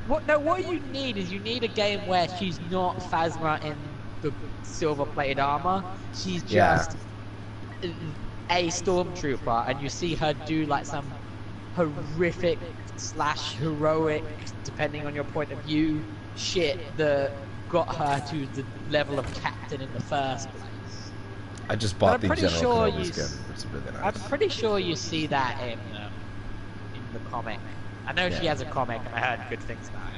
What you need is you need a game where she's not Phasma in the silver-plated armor. She's just a stormtrooper, and you see her do like some horrific / heroic, depending on your point of view, shit that got her to the level of captain in the first place. I just bought the But I'm pretty General sure Kenobi you skin. It's really nice. I'm pretty sure you see that in the comic. I know she has a comic, and I heard good things about it.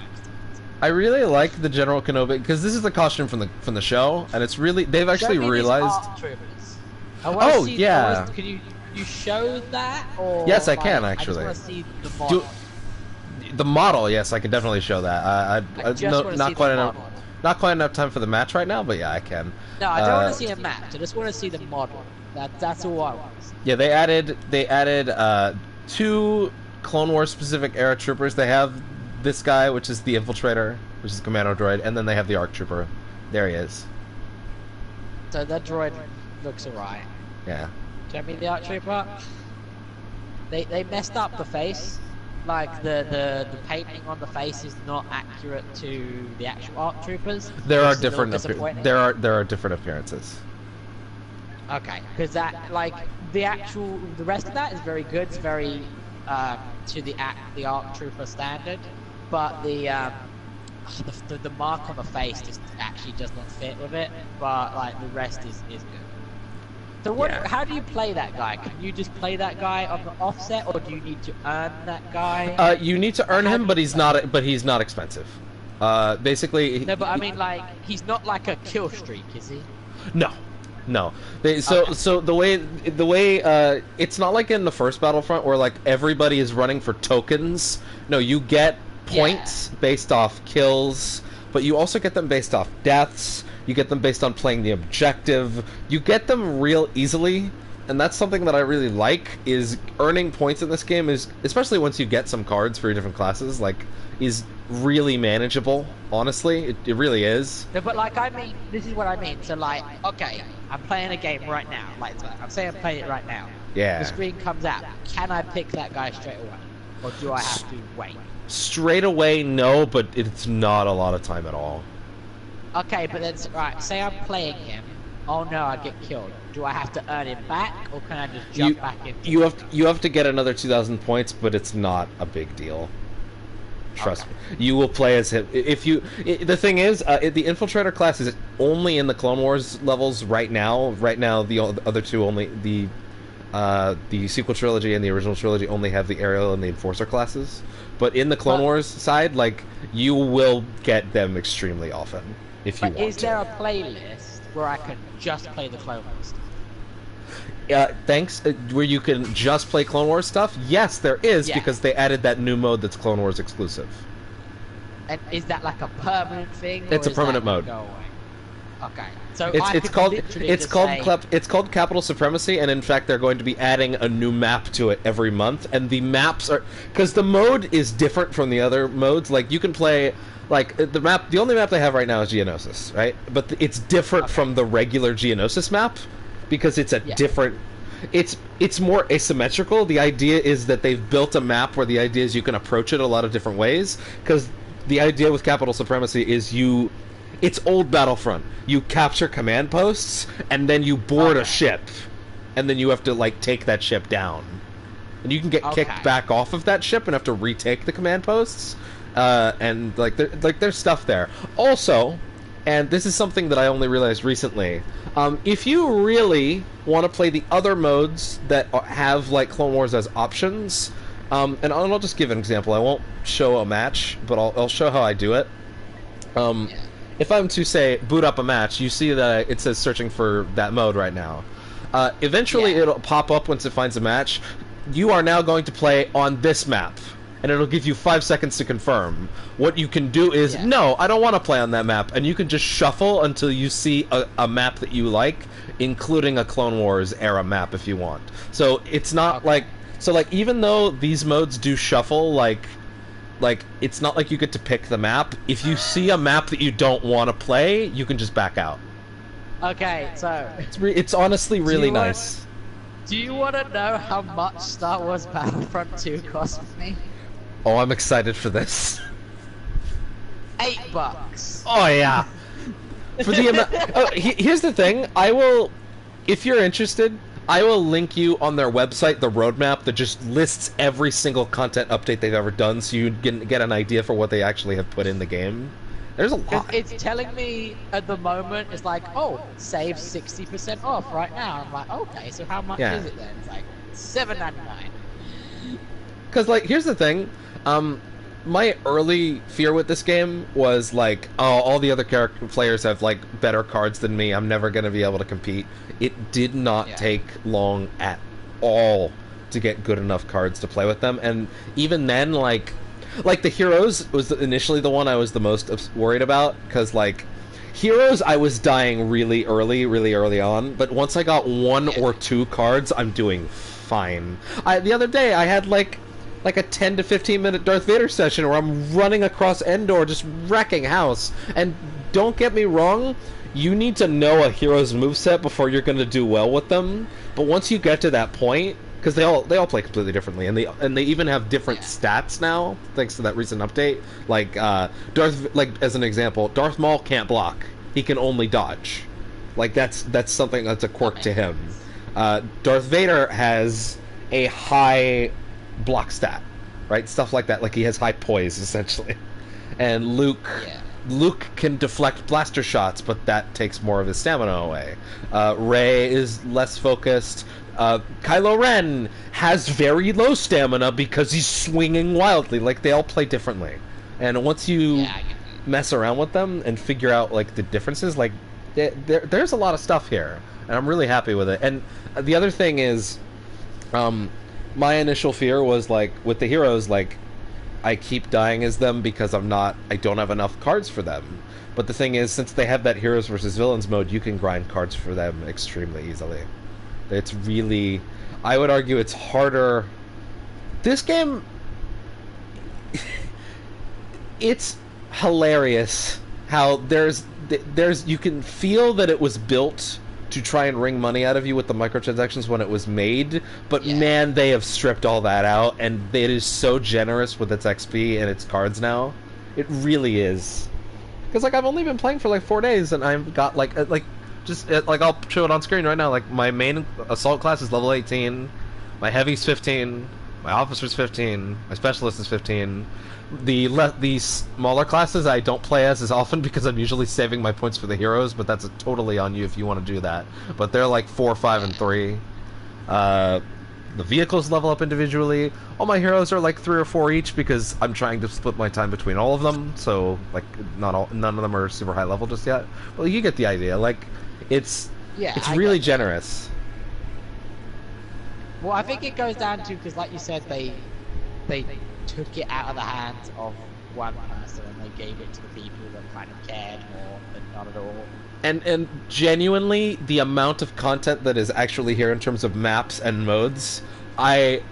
I really like the General Kenobi because this is the costume from the show, and it's really they've actually Show me these realized. ARC troopers. I wanna Oh, see, yeah. Can you show that? Or Yes, I like, can, actually. I just want to see the model. The model, yes, I can definitely show that. I just wanna not see quite the enough, model. not quite enough time for the match right now, but yeah, I can. No, I don't want to see a match. I just want to see the model. That's all I want to see. Yeah, they added 2 Clone Wars specific era troopers. They have this guy, which is the infiltrator, which is the commando droid, and then they have the ARC trooper. There he is. So that droid looks alright. Yeah. Show me the ARC trooper. They messed up the face. Like the painting on the face is not accurate to the actual ARC troopers. There are which is a little different disappointing. there are different appearances. Okay, because that like the rest of that is very good. It's very to the ARC trooper standard, but the mark on the face just actually does not fit with it. But like the rest is good. So what? Yeah. How do you play that guy? Can you just play that guy on the offset, or do you need to earn that guy? You need to earn him, but he's not expensive. Basically. No, but I mean, like, he's not like a kill streak, is he? No. So the way it's not like in the first Battlefront where like everybody is running for tokens. No, you get points based off kills, but you also get them based off deaths. You get them based on playing the objective. You get them real easily, and that's something that I really like. Is earning points in this game is, especially once you get some cards for your different classes, like is really manageable. Honestly, it really is. No, but like, I mean, this is what I mean. So like, okay, I'm playing a game right now. Like, I'm saying I'm playing it right now. Yeah. The screen comes out. Can I pick that guy straight away, or do I have to wait? Straight away, no, but it's not a lot of time at all. Okay, but then right, say I'm playing him. Oh no, I get killed. Do I have to earn him back, or can I just jump back in? You have to get another 2,000 points, but it's not a big deal. Trust me. You will play as him. If you, the thing is, the Infiltrator class is only in the Clone Wars levels right now. Right now, the other two only the sequel trilogy and the original trilogy only have the Aerial and the Enforcer classes. But in the Clone Wars side, like, you will get them extremely often if you want to. Is there a playlist where I can just play the Clone Wars? Thanks. Where you can just play Clone Wars stuff? Yes, there is, because they added that new mode that's Clone Wars exclusive. And is that like a permanent thing? It's a permanent mode. Go away? Okay. So it's called Capital Supremacy, and in fact they're going to be adding a new map to it every month. And the maps are, because the mode is different from the other modes. Like, you can play, like, the only map they have right now is Geonosis, right? But it's different from the regular Geonosis map, because it's a different, it's more asymmetrical. The idea is that they've built a map where the idea is you can approach it a lot of different ways, because the idea with Capital Supremacy is it's old Battlefront. You capture command posts, and then you board a ship, and then you have to, like, take that ship down. And you can get kicked back off of that ship and have to retake the command posts. And, there's stuff there. Also, and this is something that I only realized recently, if you really want to play the other modes that have, like, Clone Wars as options, and I'll just give an example. I won't show a match, but I'll show how I do it. If I'm to, say, boot up a match, you see that it says searching for that mode right now. Eventually it'll pop up once it finds a match. You are now going to play on this map, and it'll give you 5 seconds to confirm. What you can do is, no, I don't want to play on that map, and you can just shuffle until you see a map that you like, including a Clone Wars era map if you want. So it's not like, even though these modes do shuffle, like, it's not like you get to pick the map. If you see a map that you don't want to play, you can just back out. Okay, so it's honestly really nice. Do you want to know how much Star Wars Battlefront 2 cost me? Oh, I'm excited for this. $8. Oh yeah. For the amount. Here's the thing. I will, if you're interested, I will link you on their website the roadmap that just lists every single content update they've ever done, so you can get an idea for what they actually have put in the game. There's a lot. It's telling me at the moment, it's like, oh, save 60% off right now. I'm like, okay, so how much is it then? It's like $7.99. Because, like, here's the thing. My early fear with this game was, like, oh, all the other players have, like, better cards than me. I'm never going to be able to compete. It did not take long at all to get good enough cards to play with them. And even then, like the Heroes was initially the one I was the most worried about. Because, like, Heroes, I was dying really early on. But once I got one or two cards, I'm doing fine. The other day, I had, like a 10 to 15 minute Darth Vader session where I'm running across Endor just wrecking house. And don't get me wrong, you need to know a hero's moveset before you're going to do well with them. But once you get to that point, because they all play completely differently, and they even have different stats now thanks to that recent update. Like as an example, Darth Maul can't block; he can only dodge. Like that's something that's a quirk to him. Darth Vader has a high block stat, right? Stuff like that. Like he has high poise essentially, and Luke can deflect blaster shots, but that takes more of his stamina away. Rey is less focused. Kylo Ren has very low stamina because he's swinging wildly. Like, they all play differently. And once you mess around with them and figure out, like, the differences, like, there's a lot of stuff here. And I'm really happy with it. And the other thing is, my initial fear was, like, with the heroes, like, I keep dying as them because I don't have enough cards for them. But the thing is, since they have that heroes versus villains mode, you can grind cards for them extremely easily. It's really, I would argue it's harder. This game, it's hilarious how there's you can feel that it was built to try and wring money out of you with the microtransactions when it was made, but man, they have stripped all that out, and it is so generous with its XP and its cards now. It really is. Because like I've only been playing for like 4 days, and I've got like I'll show it on screen right now. Like my main assault class is level 18, my heavy's 15, my officer's 15, my specialist is 15. The smaller classes I don't play as often because I'm usually saving my points for the heroes, but that's totally on you if you want to do that. But they're like 4, 5, and 3. The vehicles level up individually. All my heroes are like 3 or 4 each because I'm trying to split my time between all of them. So like none of them are super high level just yet. Well, you get the idea. Like it's really generous. Well, I think it goes down to because, like you said, they took it out of the hands of one person and they gave it to the people that kind of cared more than not at all. And genuinely, the amount of content that is actually here in terms of maps and modes, I'm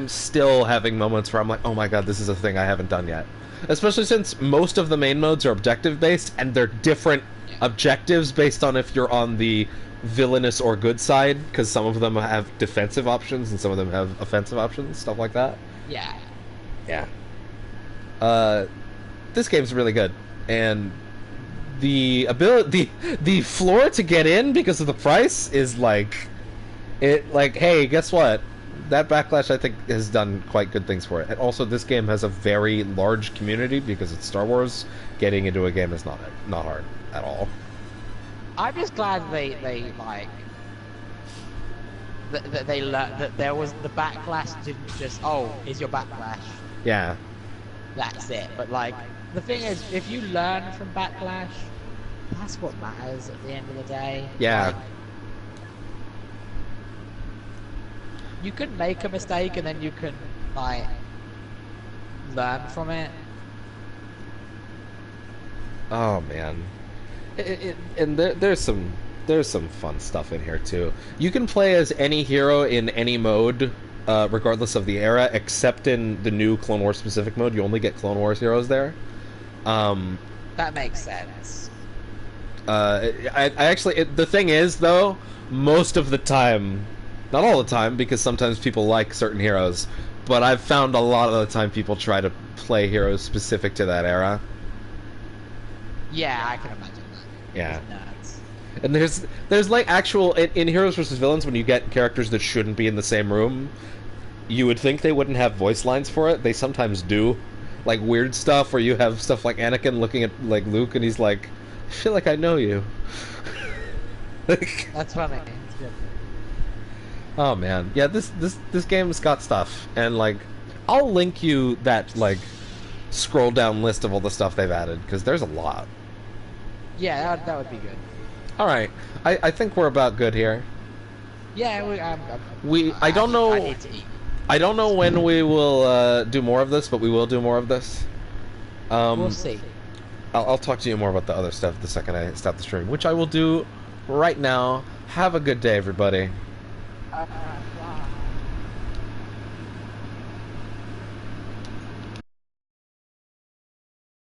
still having moments where I'm like, oh my god, this is a thing I haven't done yet. Especially since most of the main modes are objective based, and they're different objectives based on if you're on the villainous or good side, because some of them have defensive options and some of them have offensive options, stuff like that. Yeah. This game's really good, and the floor to get in because of the price is like, hey, guess what? That Backlash, I think, has done quite good things for it. And also, this game has a very large community because it's Star Wars. Getting into a game is not hard at all. I'm just glad they learned that there was the Backlash didn't just, oh, here's your Backlash. Yeah. That's it. But like, the thing is, if you learn from Backlash, that's what matters at the end of the day. Yeah. Like, you can make a mistake and then you can like learn from it. Oh man, and there's some fun stuff in here too. You can play as any hero in any mode, regardless of the era, except in the new Clone Wars specific mode. You only get Clone Wars heroes there. That makes sense. I actually, the thing is though, most of the time, not all the time, because sometimes people like certain heroes, but I've found a lot of the time people try to play heroes specific to that era. Yeah, I can imagine that. Yeah. Nuts. And there's like actual in Heroes vs. Villains, when you get characters that shouldn't be in the same room, you would think they wouldn't have voice lines for it. They sometimes do, like weird stuff where you have stuff like Anakin looking at like Luke and he's like, I feel like I know you. That's funny. It's good. Oh man, yeah, this game's got stuff, and like I'll link you that like scroll down list of all the stuff they've added because there's a lot. Yeah, that would be good. All right, I think we're about good here. Yeah, I don't know. I need to eat. I don't know when we will do more of this, but we will do more of this. We'll see. I'll talk to you more about the other stuff the second I stop the stream, which I will do right now. Have a good day, everybody. Bye.